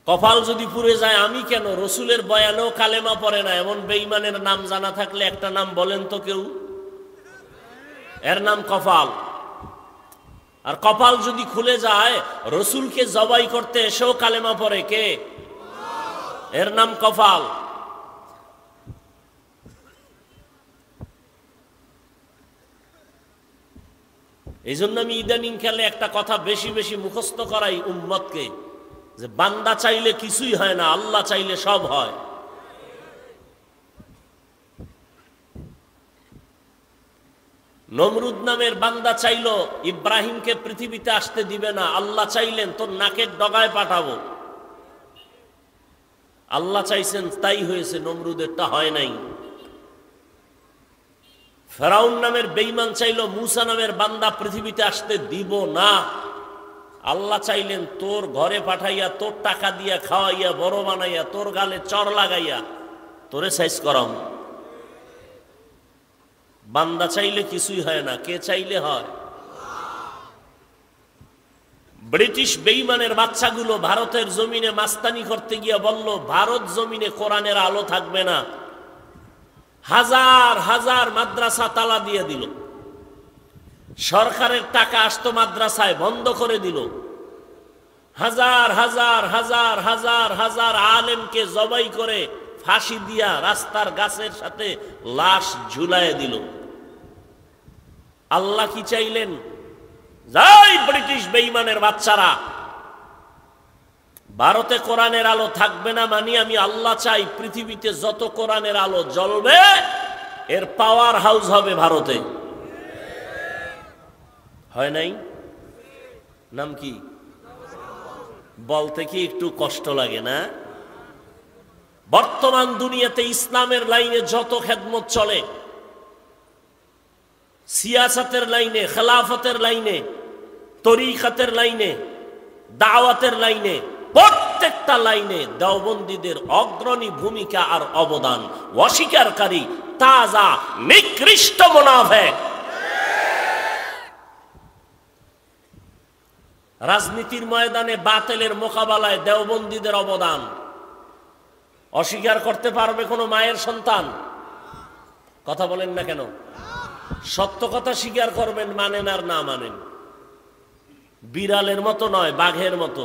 কপাল যদি পুড়ে যায়, আমি কেন? রসুলের বয়ানেও কালেমা পড়ে না এমন বেঈমানের নাম জানা থাকলে একটা নাম বলেন তো কেউ। এর নাম কপাল। আর কপাল যদি খুলে যায়, রসুলকে জবাই করতে এসেও কালেমা পড়ে কে? এর নাম কপাল। এই জন্য আমি ইদানিং কালে একটা কথা বেশি বেশি মুখস্থ করাই উম্মতকে, যে বান্দা চাইলে কিছুই হয় না, আল্লাহ চাইলে সব হয়। নমরুদ নামের বান্দা চাইল ইব্রাহিমকে পৃথিবীতে আসতে দিবে না, আল্লাহ চাইলেন তোর নাকের ডগায় পাঠাবো। আল্লাহ চাইছেন, তাই হয়েছে, নমরুদেরটা হয় নাই। ফেরাউন নামের বেঈমান চাইল মূসা নামের বান্দা পৃথিবীতে আসতে দিব না, আল্লাহ চাইলেন তোর ঘরে পাঠাইয়া, তোর টাকা দিয়া খাওয়াইয়া, বড় বানাইয়া, তোর গালে চর লাগাইয়া তোরে সাইজ করাম। বান্দা চাইলে কিছুই হয় না, কে চাইলে হয়? ব্রিটিশ বেঈমানের বাচ্চাগুলো ভারতের জমিনে মাস্তানি করতে গিয়ে বলল, ভারত জমিনে কোরআনের আলো থাকবে না। হাজার হাজার মাদ্রাসা তালা দিয়ে দিল। সরকারের টাকা আসতো মাদ্রাসায়, বন্ধ করে দিল। হাজার হাজার হাজার হাজার হাজার আলেমকে জবাই করে ফাঁসি দিয়া রাস্তার গাছের সাথে লাশ ঝুলায় দিল। আল্লাহ কি চাইলেন? যাই ব্রিটিশ বেঈমানের বাচ্চারা, ভারতে কোরআনের আলো থাকবে না মানি আমি আল্লাহ চাই পৃথিবীতে যত কোরআনের আলো জ্বলবে এর পাওয়ার হাউস হবে ভারতে। হয় নাই? নাম কি? বলতে কি একটু কষ্ট লাগে না? বর্তমান দুনিয়াতে ইসলামের লাইনে যত খেদমত চলে, সিয়াসতের লাইনে, খেলাফতের লাইনে, তরিকাতের লাইনে, দাওয়াতের লাইনে, প্রত্যেকটা লাইনে দেওবন্দীদের অগ্রণী ভূমিকা আর অবদান। অস্বীকারী তাজা নিকৃষ্ট মুনাফিক। রাজনীতির ময়দানে বাতিলের মোকাবেলায় দেওবন্দীদের অবদান অস্বীকার করতে পারবে কোনো মায়ের সন্তান? কথা বলেন না কেন? সত্য কথা স্বীকার করবেন, মানেন আর না মানেন। বিড়ালের মতো নয়, বাঘের মতো।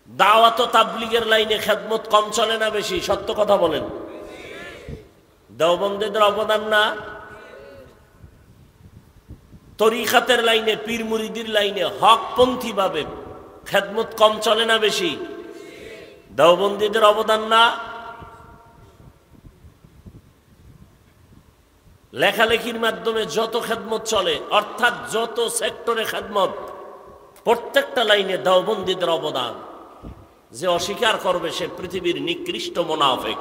দাওয়াত ও তাবলীগের লাইনে খেদমত কম চলে না বেশি? সত্য কথা বলেন। দেওবন্দীদের অবদান না? তরিকাতের লাইনে, পীর মুরিদির লাইনে হকপন্থী ভাবে খেদমত কম চলে না বেশি? দেওবন্দীদের অবদান না? লেখালেখির মাধ্যমে যত খেদমত চলে, অর্থাৎ যত সেক্টরে খেদমত, প্রত্যেকটা লাইনে দেওবন্দীদের অবদান। যে অস্বীকার করবে সে পৃথিবীর নিকৃষ্ট মুনাফিক।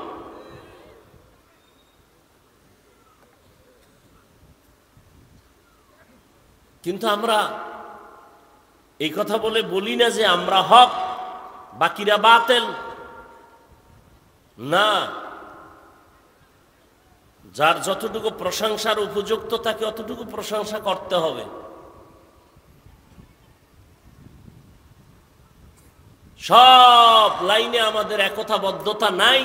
কিন্তু আমরা এই কথা বলে বলি না যে আমরা হক, বাকিরা বাতিল। না, যার যতটুকু প্রশংসার উপযুক্ত তাকে অতটুকু প্রশংসা করতে হবে। সব লাইনে আমাদের একতাবদ্ধতা নাই।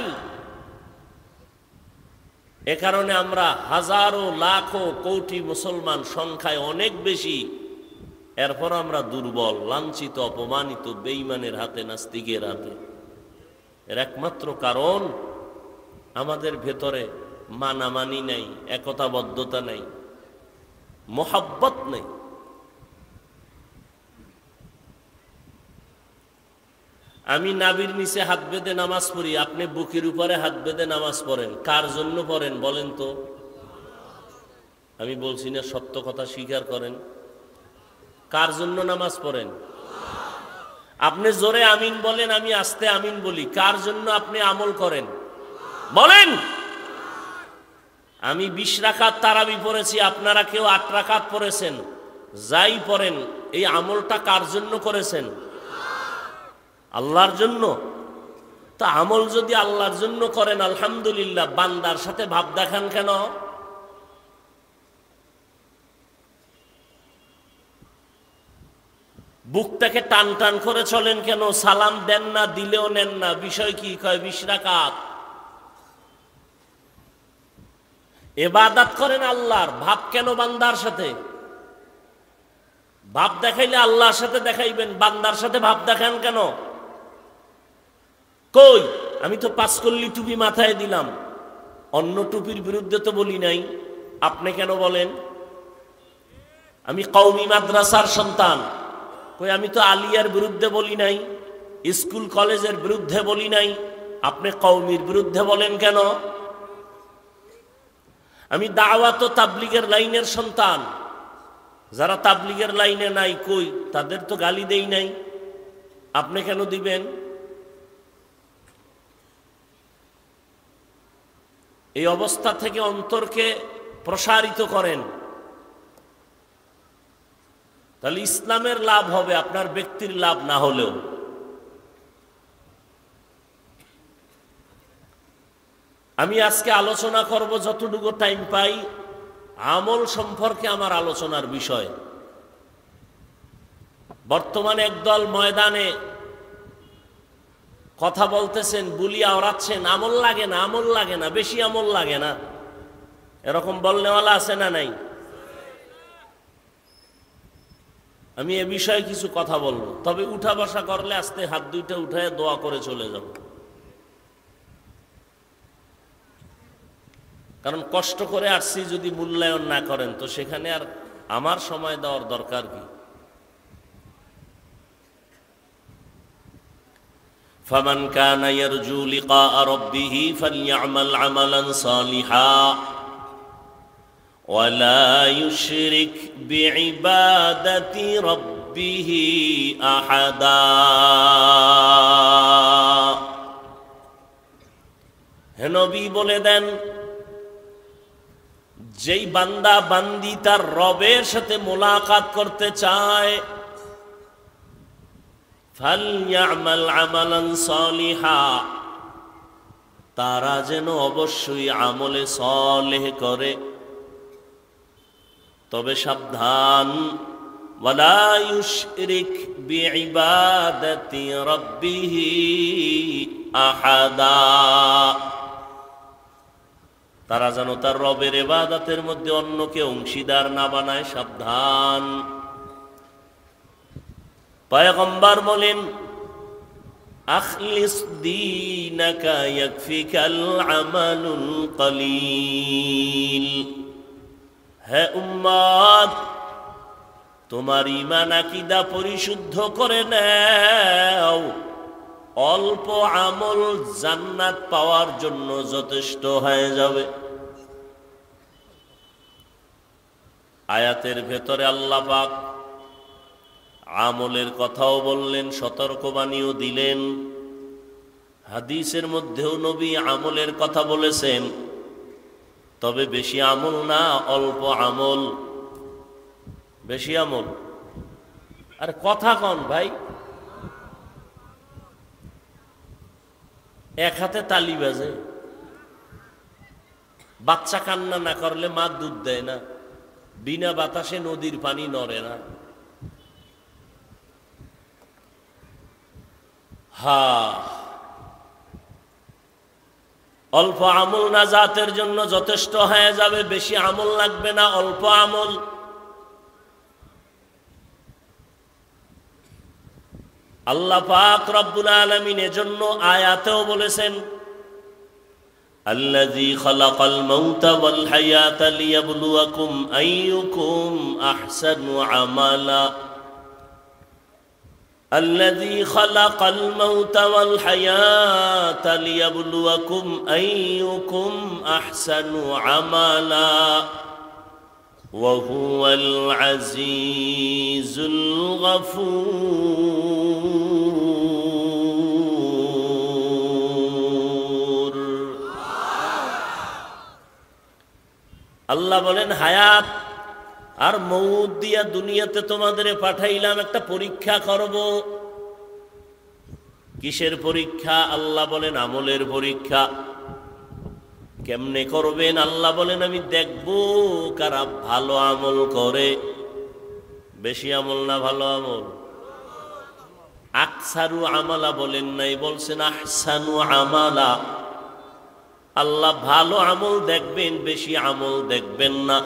এ কারণে আমরা হাজারো লাখো কোটি মুসলমান সংখ্যায় অনেক বেশি, এরপর আমরা দুর্বল, লাঞ্ছিত, অপমানিত, বেঈমানের হাতে, নাস্তিকের হাতে। এর একমাত্র কারণ আমাদের ভেতরে মানামানি নাই, একতাবদ্ধতা নাই, মোহাব্বত নেই। আমি নাভির নিচে হাত বেঁধে নামাজ পড়ি, আপনি বুকের উপরে হাত বেঁধে নামাজ পড়েন। কার জন্য পড়েন বলেন তো? আমি বলছি না, সত্য কথা স্বীকার করেন। কার জন্য নামাজ পড়েন? আপনি জোরে আমিন বলেন, আমি আস্তে আমিন বলি। কার জন্য আপনি আমল করেন বলেন? আমি 20 রাকাত তারাবি পড়েছি, আপনারা কেউ 8 রাকাত পড়েছেন। যাই পড়েন, এই আমলটা কার জন্য করেছেন? আল্লাহর জন্য। তা আমল যদি আল্লাহর জন্য করেন আলহামদুলিল্লাহ, বান্দার সাথে ভাব দেখান কেন? বুকটাকে টান টান করে চলেন কেন? সালাম দেন না, দিলেও নেন না। বিষয় কি? কয় 20 রাকাত। ইবাদত করেন আল্লাহর, ভাব কেন বান্দার সাথে? ভাব দেখাইলে আল্লাহর সাথে দেখাইবেন, বান্দার সাথে ভাব দেখান কেন? কই, আমি তো 5 কল্লি টুপি মাথায় দিলাম, অন্য টুপির বিরুদ্ধে তো বলি নাই। আপনি কেন বলেন? আমি কওমি মাদ্রাসার সন্তান, কই আমি তো আলিয়ার বিরুদ্ধে বলি নাই, স্কুল কলেজের বিরুদ্ধে বলি নাই। আপনি কওমির বিরুদ্ধে বলেন কেন? আমি দাওয়াত ও তাবলীগের লাইনের সন্তান, যারা তাবলীগের লাইনে নাই, কই তাদের তো গালি দেই নাই। আপনি কেন দিবেন? এই অবস্থা থেকে অন্তরকে প্রসারিত করেন, তাহলে ইসলামের লাভ হবে, আপনার ব্যক্তির লাভ না হলেও। আমি আজকে আলোচনা করব, যতটুকু টাইম পাই, আমল সম্পর্কে আমার আলোচনার বিষয়। বর্তমানে একদল ময়দানে কথা বলতেছেন, বুলিয়া ওড়াচ্ছেন, আমল লাগে না, আমল লাগে না, বেশি আমল লাগে না, এরকম বলনেওয়ালা আছে না নাই? আমি এ বিষয়ে কিছু কথা বলবো, তবে উঠা বসা করলে আস্তে হাত দুইটা উঠায় দোয়া করে চলে যাব। কারণ কষ্ট করে আসছি, যদি মূল্যায়ন না করেন তো সেখানে আর আমার সময় দেওয়ার দরকার কি? ফামান কানা ইয়ারজু লিকা রাব্বিহি ফালইআমাল আমালান সালিহা ওয়া লা ইউশরিক বিইবাদাতি রাব্বিহি আহাদা। হে নবী বলে দেন, যেই বান্দা বান্দি তার রবের সাথে মোলাকাত করতে চায়, ফালইয়ামাল আমালান সালিহা, তারা যেন অবশ্যই আমলে সালেহ করে। তবে সাবধান, ওয়ালা ইউশরিক বিইবাদাতি রাব্বিহি আহাদা, তারা যেন তার রবের ইবাদতের মধ্যে অন্যকে অংশীদার না বানায়। সাবধান। পয়গম্বর বলেন, আখলিস দীনাকা ইয়াকফিকাল আমালুল কলিল। হে উম্মত, তোমার ঈমান আকীদা পরিশুদ্ধ করে নাও, অল্প আমল জান্নাত পাওয়ার জন্য যথেষ্ট হয়ে যাবে। আয়াতের ভেতরে আল্লাহ পাক আমলের কথাও বললেন, সতর্কবাণীও দিলেন। হাদিসের মধ্যেও নবী আমলের কথা বলেছেন, তবে বেশি আমল না, অল্প আমল। বেশি আমল আর কথা কন ভাই, এক হাতে তালি বাজে। বাচ্চা কান্না না করলে মা দুধ দেয় না, বিনা বাতাসে নদীর পানি নড়ে না। অল্প আমল নাজাতের জন্য যথেষ্ট হয়ে যাবে, বেশি আমল লাগবে না, অল্প আমল। আল্লাহ পাক রব্বুল আলামিন এজন্য আয়াতেও বলেছেন, আল্লাযী খালাকাল মাউতা ওয়াল হায়াতা লিয়াবলুয়াকুম আইয়ুকুম আহসানু আমালা। الذي خلق الموت والحياة ليبلوكم أيكم أحسن عملا وهو العزيز الغفور। আল্লাহ বলেন, হায়াত আর মউত দিয়া দুনিয়াতে তোমাদের পাঠাইলাম, একটা পরীক্ষা করব। কিসের পরীক্ষা? আল্লাহ বলেন আমলের পরীক্ষা। কেমনে করবেন? আল্লাহ বলেন আমি দেখব কারা ভালো আমল করে। বেশি আমল না ভালো আমল? আকসারু আমালা বলেন নাই, বলছেন আহসানু আমালা। আল্লাহ ভালো আমল দেখবেন, বেশি আমল দেখবেন না।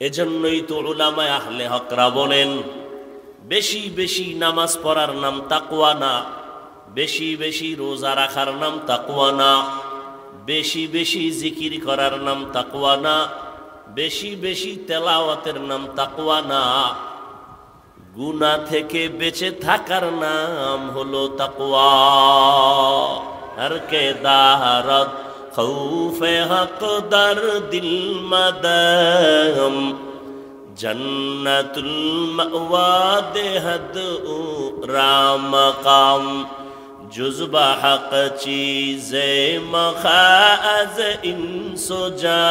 এজন্যই তো উলামায়ে আহলে হকরা বলেন, বেশি বেশি নামাজ পড়ার নাম তাকওয়া না, বেশি বেশি রোজা রাখার নাম তাকওয়া না, বেশি বেশি জিকির করার নাম তাকওয়া না, বেশি বেশি তেলাওয়াতের নাম তাকওয়া না। গুনাহ থেকে বেঁচে থাকার নাম হলো তাকওয়া। হর কে দারদ খৌফে হক দর দিল মদম, জন্নতুল মাওয়া দেহদ রামকাম, জুজবা হক চীজে মখাজ ইনসুজা,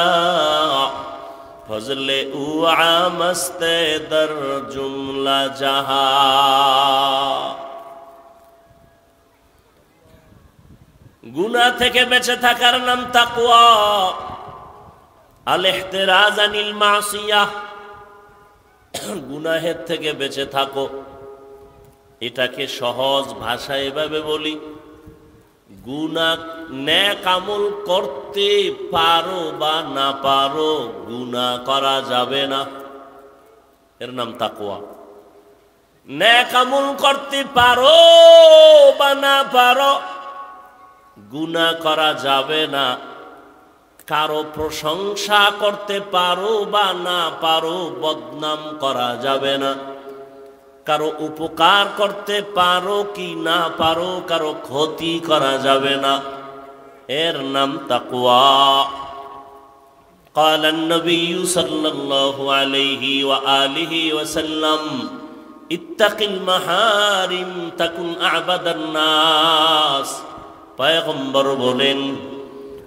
ফজলে উ আমস্তে দর জুমলা জাহা। গুনাহ থেকে বেঁচে থাকার নাম তাকওয়া। আল ইহতিরাজ আনিল মাসিয়াহ, গুনাহের থেকে বেঁচে থাকো। এটাকে সহজ ভাষায় এভাবে বলি, গুনাহ নেক আমল করতে পারো বা না পারো, গুনাহ করা যাবে না, এর নাম তাকওয়া। নেক আমল করতে পারো বা না পারো, গুনাহ করা যাবে না। কারো প্রশংসা করতে পারো বা না পারো, বদনাম করা যাবে না। কারো উপকার করতে পারো কি না পারো, কারো ক্ষতি করা যাবে না, এর নাম তাকওয়া। قال النبي صلى الله عليه وآله وسلم اتق المحارم تكن أعبد الناس। পয়গম্বর বলেন,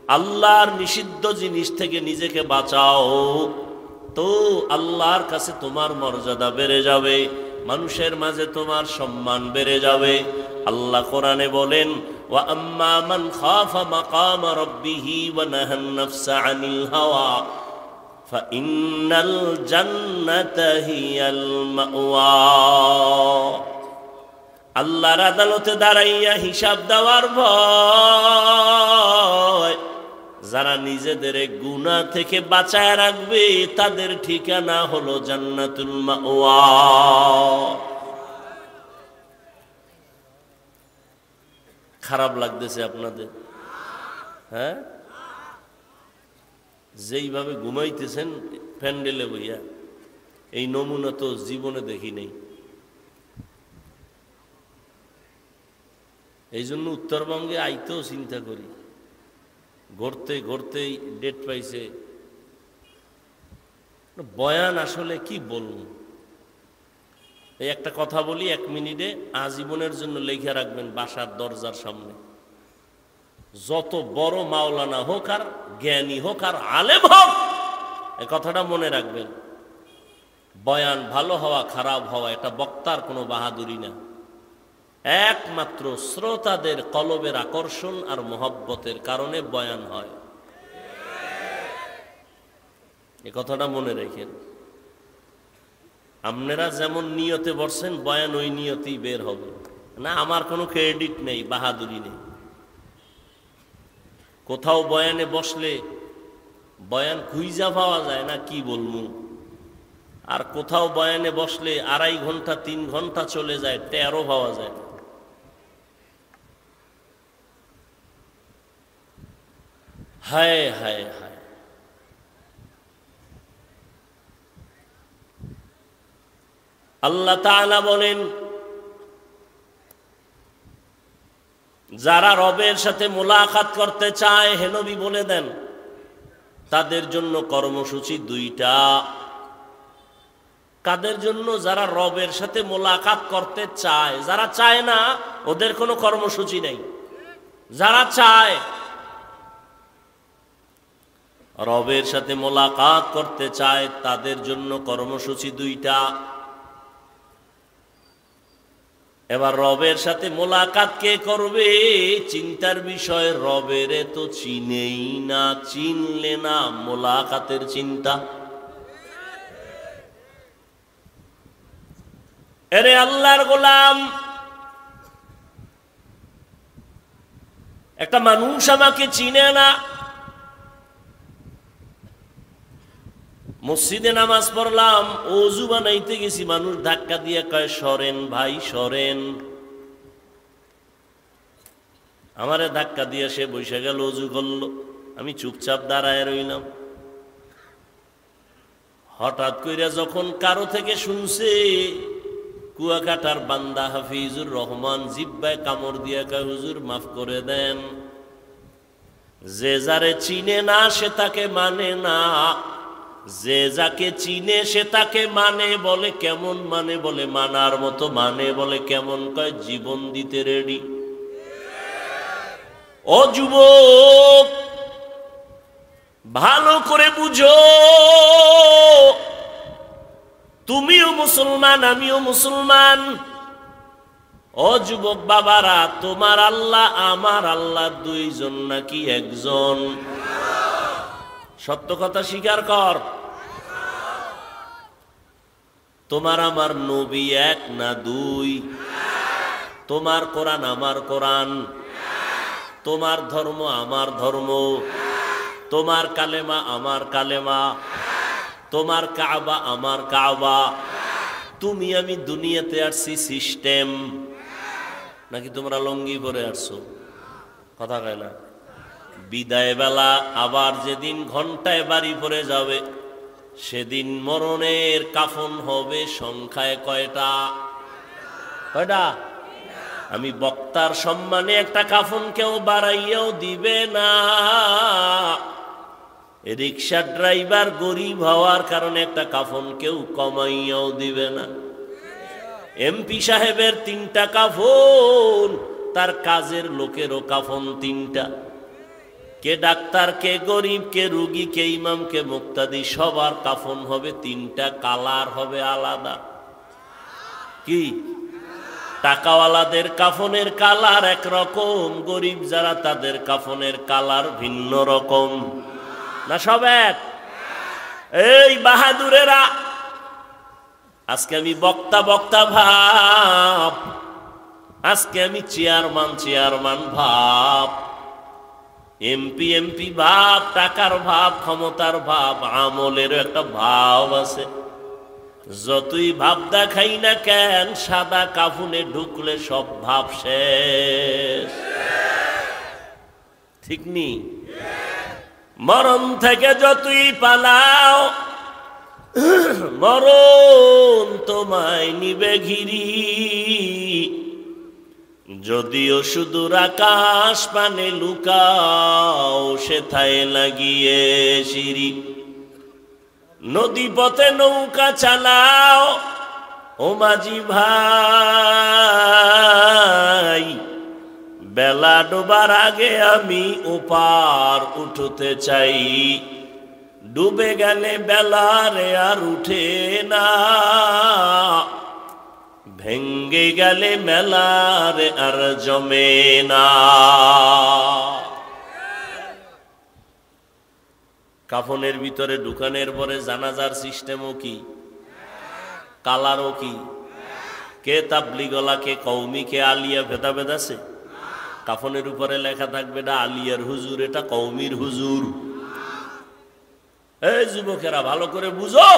আল্লাহর নিষিদ্ধ জিনিস থেকে নিজেকে বাঁচাও, তো আল্লাহর কাছে তোমার মর্যাদা বেড়ে যাবে, মানুষের মাঝে তোমার সম্মান বেড়ে যাবে। আল্লাহ কোরআনে বলেন, ওয়া আম্মা মান খাফা মাকাম রাব্বিহি ওয়া নাহান নাফসা আনিল হাওয়া ফাইন্নাল জান্নাতা হিয়াল মাওয়া। আল্লাহর আদালতে দাঁড়াইয়া হিসাব দেওয়ার ভয়, যারা নিজেদের গুনাহ থেকে বাঁচায় রাখবে তাদের ঠিকানা হলো জান্নাতুল মাওয়া। খারাপ লাগতেছে আপনাদের? হ্যাঁ, যেইভাবে ঘুমাইতেছেন প্যান্ডেলে বইয়া, এই নমুনা তো জীবনে দেখি নেই। এই জন্য উত্তরবঙ্গে আইতেও চিন্তা করি, ঘুরতে ঘুরতেই ডেট পাইছে। বয়ান আসলে কি বলবো, এই একটা কথা বলি 1 মিনিটে, আজীবনের জন্য লেখা রাখবেন বাসার দরজার সামনে। যত বড় মাওলানা হোক আর জ্ঞানী হোক আর আলেম হোক, এই কথাটা মনে রাখবেন, বয়ান ভালো হওয়া খারাপ হওয়া এটা বক্তার কোনো বাহাদুরি না, একমাত্র শ্রোতাদের কলবের আকর্ষণ আর মোহব্বতের কারণে বয়ান হয়। এ কথাটা মনে রাখেন। আপনারা যেমন নিয়তে বসছেন, বয়ান ওই নিয়তেই বের হবে না। আমার কোনো ক্রেডিট নেই, বাহাদুরি নেই। কোথাও বয়ানে বসলে বয়ান খুঁজা পাওয়া যায় না, কি বলবো। আর কোথাও বয়ানে বসলে 2.5 ঘন্টা 3 ঘন্টা চলে যায়, টেরও পাওয়া যায় না। হায় হায় হায়, আল্লাহ তাআলা বলেন, যারা রবের সাথে মোলাকাত করতে চায়, হে নবী বলে দেন, তাদের জন্য কর্মসূচি 2টা। কাদের জন্য? যারা রবের সাথে মোলাকাত করতে চায়। যারা চায় না ওদের কোনো কর্মসূচি নেই। যারা চায়, রবের সাথে মোলাকাত করতে চায়, তাদের জন্য কর্মসূচি 2টা। এবার রবের সাথে মোলাকাত কে করবে? চিন্তার বিষয়, রবের তো চিনেই না, চিনলে না মোলাকাতের চিন্তা। এরে আল্লাহর গোলাম, একটা মানুষ আমাকে চিনে না, মসজিদে নামাজ পড়লাম, ওযু বানাইতে গেছি, মানুষ ধাক্কা দিয়ে কয় সরেন ভাই সরেন। আমারে ধাক্কা দিয়ে সে বসে গেল, ওযু করলো, আমি চুপচাপ দাঁড়ায় রইলাম। হঠাৎ কইরা যখন কারো থেকে শুনছে, কুয়াকাটার বান্দা হাফিজুর রহমান জিব্বায় কামড় দিয়ে কয়, হুজুর মাফ করে দেন। যে যারে চিনে না সে তাকে মানে না, যে যাকে চিনে সে তাকে মানে। বলে কেমন মানে? বলে মানার মতো মানে। বলে কেমন? কয় জীবন দিতে রেডি। ও যুবক, ভালো করে বুঝো, তুমিও মুসলমান আমিও মুসলমান। ও যুবক বাবারা, তোমার আল্লাহ আমার আল্লাহ 2 জন নাকি 1 জন? সত্য কথা স্বীকার কর। তোমার আমার নবী 1 না 2? তোমার কোরআন আমার কোরআন, তোমার ধর্ম আমার ধর্ম, তোমার কালেমা আমার কালেমা, তোমার কাবা আমার কাবা। তুমি আমি দুনিয়াতে আসছি সিস্টেম, নাকি তোমরা লঙ্গি পরে আসছো? কথা কয় না। বিদায় বেলা আবার যেদিন ঘন্টায় বাড়ি পড়ে যাবে, সেদিন মরণের কাফন হবে সংখ্যায় কয়টা? কয়টা? আমি বক্তার সম্মানে একটা কাফন কেউ বাড়াইয়াও দিবে না। রিক্সা ড্রাইভার গরিব হওয়ার কারণে একটা কাফন কেউ কমাইয়াও দিবে না। এমপি সাহেবের 3টা কাফন, তার কাজের লোকেরও কাফন 3টা। কে ডাক্তার, কে গরিব, কে রুগী, কে ইমাম, কে মুক্তাদি, সবার কাফন হবে তিনটা, কালার হবে আলাদা। কি? টাকাওয়ালাদের কাফনের কালার একরকম, গরিব যারা তাদের কাফনের কালার ভিন্ন রকম। না সব এক? এই বাহাদুরেরা, আজকে আমি বক্তা বক্তা ভাব, আজকে আমি চেয়ারম্যান ভাব, এমপি এমপি ভাব, টাকার ভাব, ক্ষমতার ভাব, আমলেরও একটা ভাব আছে। যতই ভাব দেখাই না কেন, সাদা কাফনে ঢুকলে সব ভাব শেষ। ঠিক নি? মরণ থেকে যতই পালাও, মরণ তোমায় নিবে ঘিরি। যদিও সুদূর আকাশ পানে লুকাও, সেথায় লাগিয়ে সিঁড়ি। নদী পথে নৌকা চালাও ও মাঝি ভাই, বেলা ডোবার আগে আমি ওপার উঠতে চাই। ডুবে গেলে বেলারে আর উঠে না, ভেঙ্গে গেলে মেলারে আর জমে না। কাফনের ভিতরে ঢুকানোর পরে জানাজার সিস্টেমও কি, কালারও কি। কে তাবলিগলা, কে কওমি, কে আলিয়া, ভেদাভেদ আছে? কাফনের উপরে লেখা থাকবে এটা আলিয়ার হুজুর, এটা কওমির হুজুর। এই যুবকেরা ভালো করে বুঝো,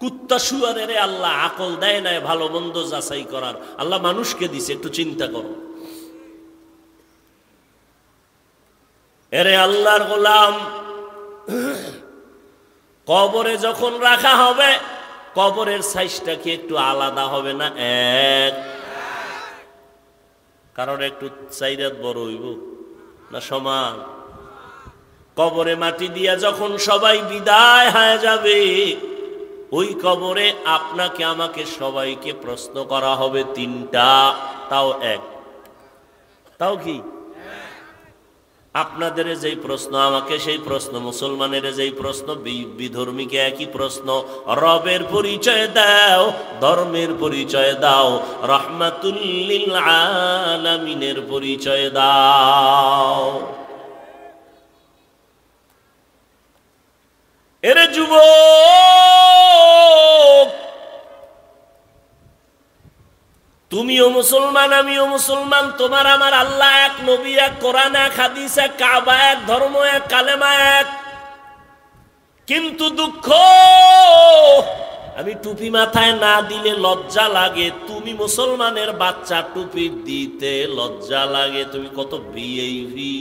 কুত্তা শুয়ারের আল্লাহ আকল দেয় নাই ভালো মন্দ যাচাই করার, আল্লাহ মানুষকে দিছে। একটু চিন্তা করো। এরে আল্লাহর গোলাম, কবরে যখন রাখা হবে, কবরের সাইজটা কি একটু আলাদা হবে না? এক? কারণ একটু চাইরাত বড় হইব না সমান? কবরে মাটি দিয়া যখন সবাই বিদায় হয়ে যাবে, ওই কবরে আপনাকে আমাকে সবাইকে প্রশ্ন করা হবে তিনটা, তাও এক। তাও কি? আপনাদের যেই প্রশ্ন, আমাকে সেই প্রশ্ন, মুসলমানের যেই প্রশ্ন, বিধর্মীকে একই প্রশ্ন। রবের পরিচয় দাও, ধর্মের পরিচয় দাও, রাহমাতুল লিল আলামিনের পরিচয় দাও। এরে যুবক, তুমিও মুসলমান, আমিও মুসলমান, তোমার আমার আল্লাহ এক, নবী এক, কোরআন এক, হাদিস এক, কাবা এক, ধর্ম এক, কালেমা এক। কিন্তু দুঃখ, আমি টুপি মাথায় না দিলে লজ্জা লাগে। তুমি মুসলমানের বাচ্চা, টুপি দিতে লজ্জা লাগে। তুমি কত ভিআইপি।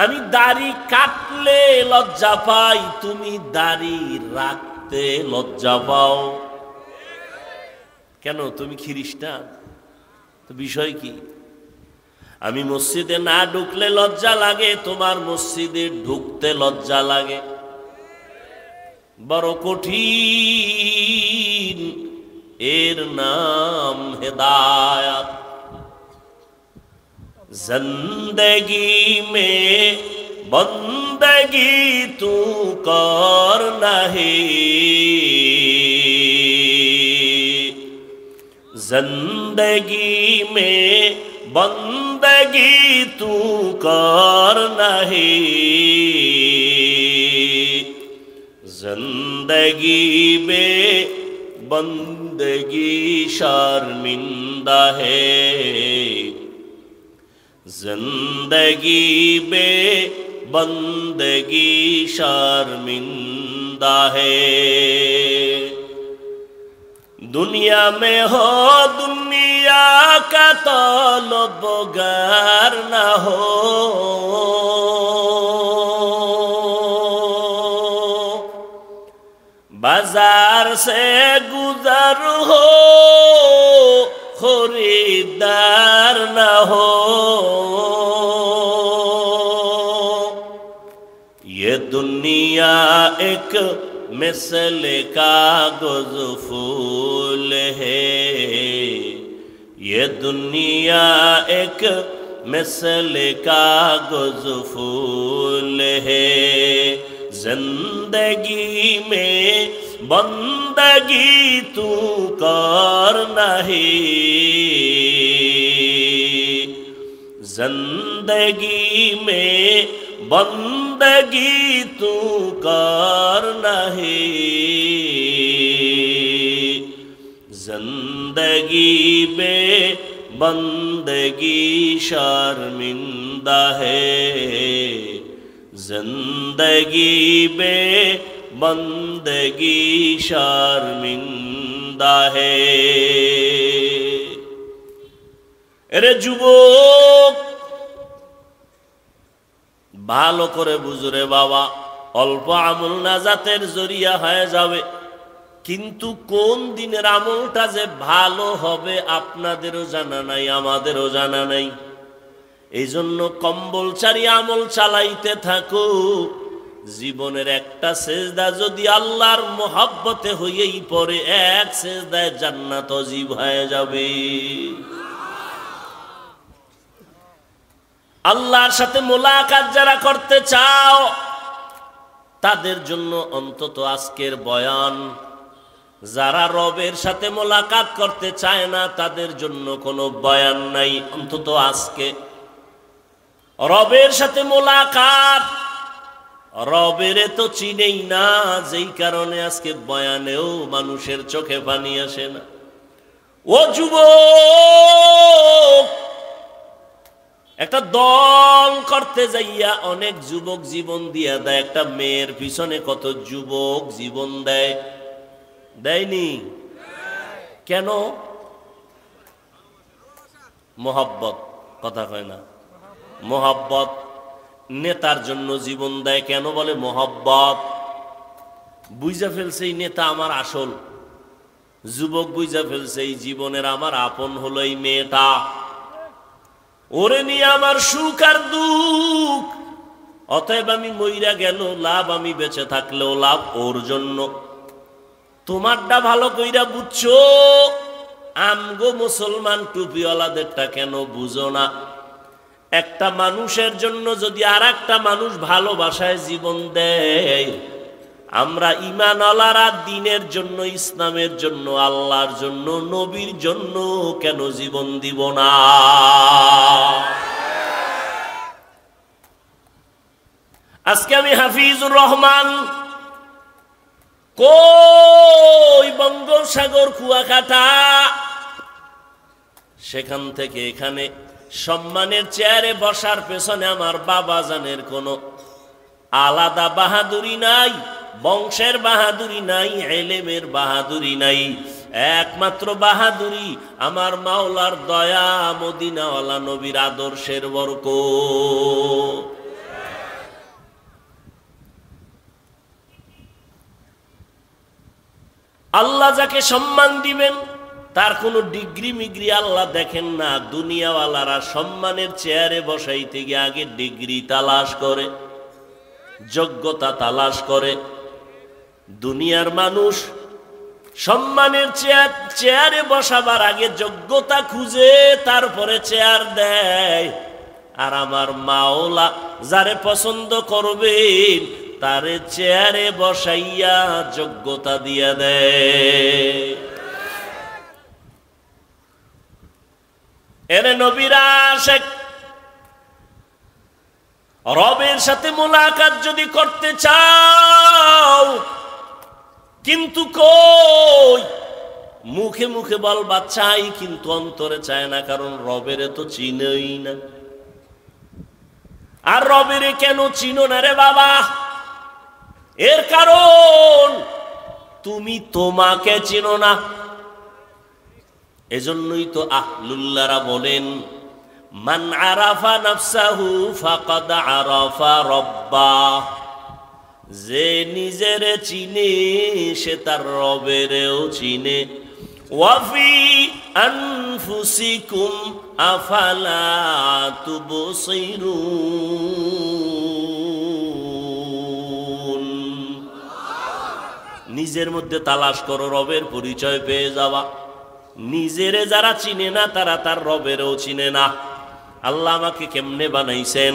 আমি দাড়ি কাটলে লজ্জা পাই, তুমি দাড়ি রাখতে লজ্জা পাও কেন? তুমি খ্রিস্টান, তো বিষয় কি? আমি মসজিদে না ঢুকলে লজ্জা লাগে, তোমার মসজিদে ঢুকতে লজ্জা লাগে। বড় কঠিন, এর নাম হেদায়াত। जिंदगी में बंदगी तू कर नहीं, जिंदगी में बंदगी तू कर नहीं, जिंदगी में बंदगी शर्मिंदा है, जिंदगी में बंदगी शर्मिंदा है। दुनिया में हो दुनिया का तलबगार न हो, बाजार से गुजर हो, खरीदार न हो। ये दुनिया एक मिसल कागज फूल है, ये दुनिया एक मिसल कागज फूल है जिंदगी में बंदगी तू कर नहीं जिंदगी में बंदगी तू कर नहीं जिंदगी में बंदगी शर्मिंदा है जिंदगी में बंदगी शर्मिंदा है। এরে যুবক ভালো করে বুঝরে বাবা, অল্প আমল নাজাতের জরিয়া হয়ে যাবে, কিন্তু কোন দিনের আমলটা যে ভালো হবে আপনাদেরও জানা নাই, আমাদেরও জানা নাই। এই জন্য কম্বলচারী আমল চালাইতে থাকো। জীবনের একটা সেজদা যদি আল্লাহর মোহাব্বতে হইয়েই পড়ে, এক সেজদায় জান্নাত অজীব হয়ে যাবে। আল্লাহর সাথে মোলাকাত যারা করতে চাও তাদের জন্য অন্তত আজকের বয়ান, যারা রবের সাথে মোলাকাত করতে চায় না তাদের জন্য কোনো বয়ান নাই, অন্তত আজকে রবের সাথে মোলাকাত, রবের তো চিনেই না, যেই কারণে আজকে বয়ানেও মানুষের চোখে পানি আসে না। ও যুবক, একটা দল করতে যাইয়া অনেক যুবক জীবন দিয়া দেয়। একটা মেয়ের পিছনে কত যুবক জীবন দেয়, দেয়নি? কেন? মোহাব্বত, কথা কয় না, মোহাব্বত। নেতার জন্য জীবন দেয় কেন? বলে মোহাব্বত। বুঝা ফেলছে এই নেতা আমার আসল। যুবক বুঝা ফেলছে এই জীবনের আমার আপন হলো এই মেয়েটা, ওরে নিয়ে আমার সুখ আর দুঃখ, অতএব আমি মইরা গেল লাভ, আমি বেঁচে থাকলেও লাভ ওর জন্য। তোমারটা ভালো কইরা বুঝছো, আমগো মুসলমান টুপিওয়ালাদেরটা কেন বুঝো না? একটা মানুষের জন্য যদি আর একটা মানুষ ভালোবাসায় জীবন দেয়, আমরা ঈমানওয়ালারা দ্বীনের জন্য, ইসলামের জন্য, আল্লাহর জন্য, নবীর জন্য কেন জীবন দিব না? আজকে আমি হাফিজুর রহমান, কই বঙ্গোপসাগর কুয়াকাটা, সেখান থেকে এখানে সম্মানের চেয়ারে বসার পেছনে আমার বাবা জানের কোনো আলাদা বাহাদুরি নাই, বংশের বাহাদুরি নাই, এলেমের বাহাদুরি নাই। একমাত্র বাহাদুরি আমার মাওলার দয়া, মদিনাওয়ালা নবীর আদর্শের বরকত। আল্লাহ যাকে সম্মান দিবেন তার কোনো ডিগ্রি মিগ্রি আল্লাহ দেখেন না। দুনিয়াওয়ালারা সম্মানের চেয়ারে বসাইতে গিয়ে আগে ডিগ্রি তালাশ করে, যোগ্যতা তালাশ করে। দুনিয়ার মানুষ সম্মানের চেয়ারে বসাবার আগে যোগ্যতা খুঁজে, তারপরে চেয়ার দেয়। আর আমার মাওলা যারে পছন্দ করবেন তারে চেয়ারে বসাইয়া যোগ্যতা দিয়া দেয়। এরে নবীরা আশিক, রবের সাথে মোলাকাত যদি করতে চাও, কিন্তু কই মুখে মুখে বলবা চাই, কিন্তু অন্তরে চায় না, কারণ রবের তো চিনই না। আর রবের কেন চিনো না রে বাবা? এর কারণ তুমি তোমাকে চিনো না। এজন্যই তো আহলুল্লাহরা বলেন, মান আরাফা নাফসাহু ফাকাদ আরাফা রাব্বাহ। যে নিজের চিনে সে তার রবেরও চিনে। ওয়াফি আনফুসিকুম আফালা তুবসিরুন। নিজের মধ্যে তালাশ করো, রবের পরিচয় পেয়ে যাওয়া। নিজেরে যারা চিনে না তারা তার রবেরও চিনে না। আল্লাহ আমাকে কেমনে বানাইছেন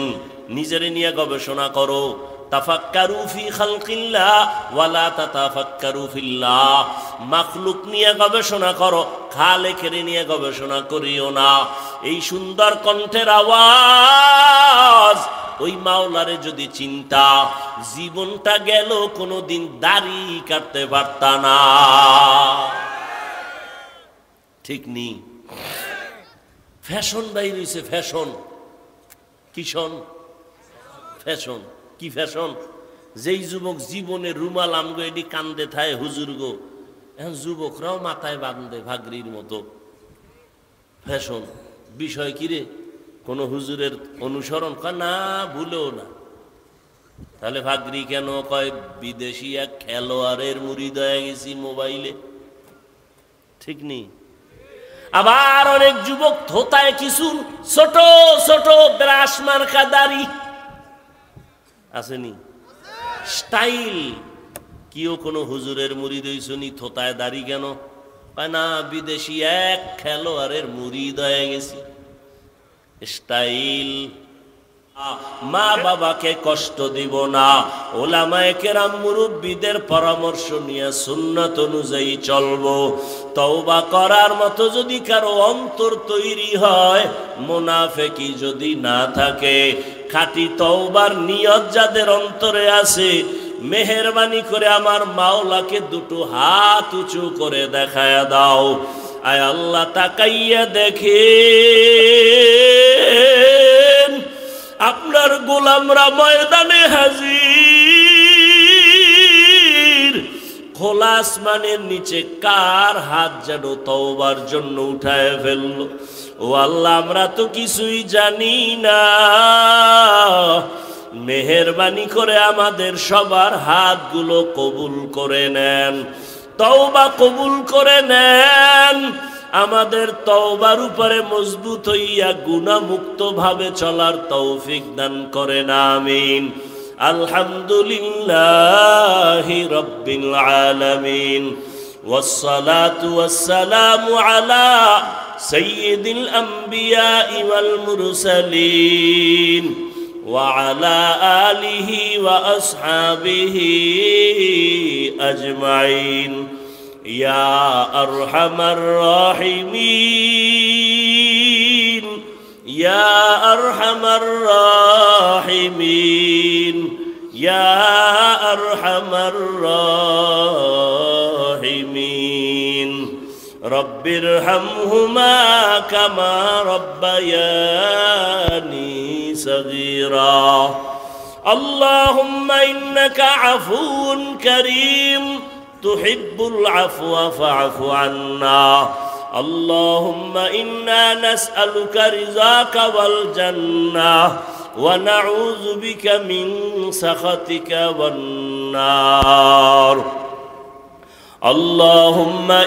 নিজেরে নিয়ে গবেষণা করো। তাফাক্কারু ফি খালকিল্লাহ ওয়ালা তাতাফাক্কারু ফিল্লাহ। মাখলুক নিয়ে গবেষণা করো, খালেকের নিয়ে গবেষণা করিও না। এই সুন্দর কণ্ঠের আওয়াজ ওই মাওলারে যদি চিন্তা, জীবনটা গেল কোনোদিন দাড়ি কাটতে পারতা না। ঠিক নি? ফ্যাশন বাইর হইছে, ফ্যাশন। কিশন ফ্যাশন, কি ফ্যাশন? যেই যুবক জীবনে রুমাল আমগো এটি কান্দে থায় হুজুর গো, এখন যুবকরাও মাথায় বাঁধে ভাগরির মতো। ফ্যাশন বিষয় কিরে? কোন হুজুরের অনুসরণ কয় না, ভুলেও না। তাহলে ভাগরি কেন? কয় বিদেশি এক খেলোয়াড়ের মুরিদ হয়ে গেছি মোবাইলে। ঠিক নেই? আবার অনেক যুবক থোতায় কিছু ছোট ছোট ব্রাশ মার্কা দাড়ি আসেনি, স্টাইল। কিও কোনো হুজুরের মুরিদ হইছনি, থোতায় দাড়ি কেন? কয় না, বিদেশি এক খেলোয়াড়ের মুরিদ হয়ে গেছি। স্টাইল। মা বাবাকে কষ্ট দিব না, ওলামায়ে কেরাম মুরব্বিদের পরামর্শ নিয়ে সুন্নাত অনুযায়ী চলবো। তওবা করার মতো যদি কারো অন্তর তৈরি হয়, মুনাফিকি যদি না থাকে, খাঁটি তওবার নিয়ত যাদের অন্তরে আছে, মেহেরবানি করে আমার মাওলাকে দুটো হাত উঁচু করে দেখায়া দাও। আয় আল্লাহ, তাকাইয়া দেখে আপনার গোলামরা ময়দানে হাজির। খোলা আসমানের নিচে কার হাত যেন তওবার জন্য উঠায় ফেললো। ও আল্লাহ, আমরা তো কিছুই জানি না, মেহেরবানি করে আমাদের সবার হাতগুলো কবুল করে নেন, তওবা কবুল করে নেন। আমাদের তওবার উপরে মজবুত হইয়া গুনাহমুক্ত ভাবে চলার তৌফিক দান করেন, আমিন। আলহামদুলিল্লাহি রাব্বিল আলামিন, ওয়াসসালাতু ওয়াসসালামু আলা সাইয়্যিদিল আমবিয়া ওয়াল মুরসালিন ওয়া আলা আলিহি ওয়া আসহাবিহি আজমাইন। ইয়া আরহামার রাহিমিন, ইয়া আরহামার রাহিমিন, ইয়া আরহামার রাহিমিন। রব্বির হামহুমা কামা রব্বায়ানি সগীরা। আল্লাহুম্মা ইন্নাকা আফুউন কারীম তুহিব্বুল আফওয়া ফা'ফু আন্না। আল্লাহুম্মা ইন্না নাসআলুকা রিযাকা ওয়াল জান্নাহ ওয়া নাউযু বিকা মিন সাখাতিকা ওয়ান নার। আল্লাহুম্মা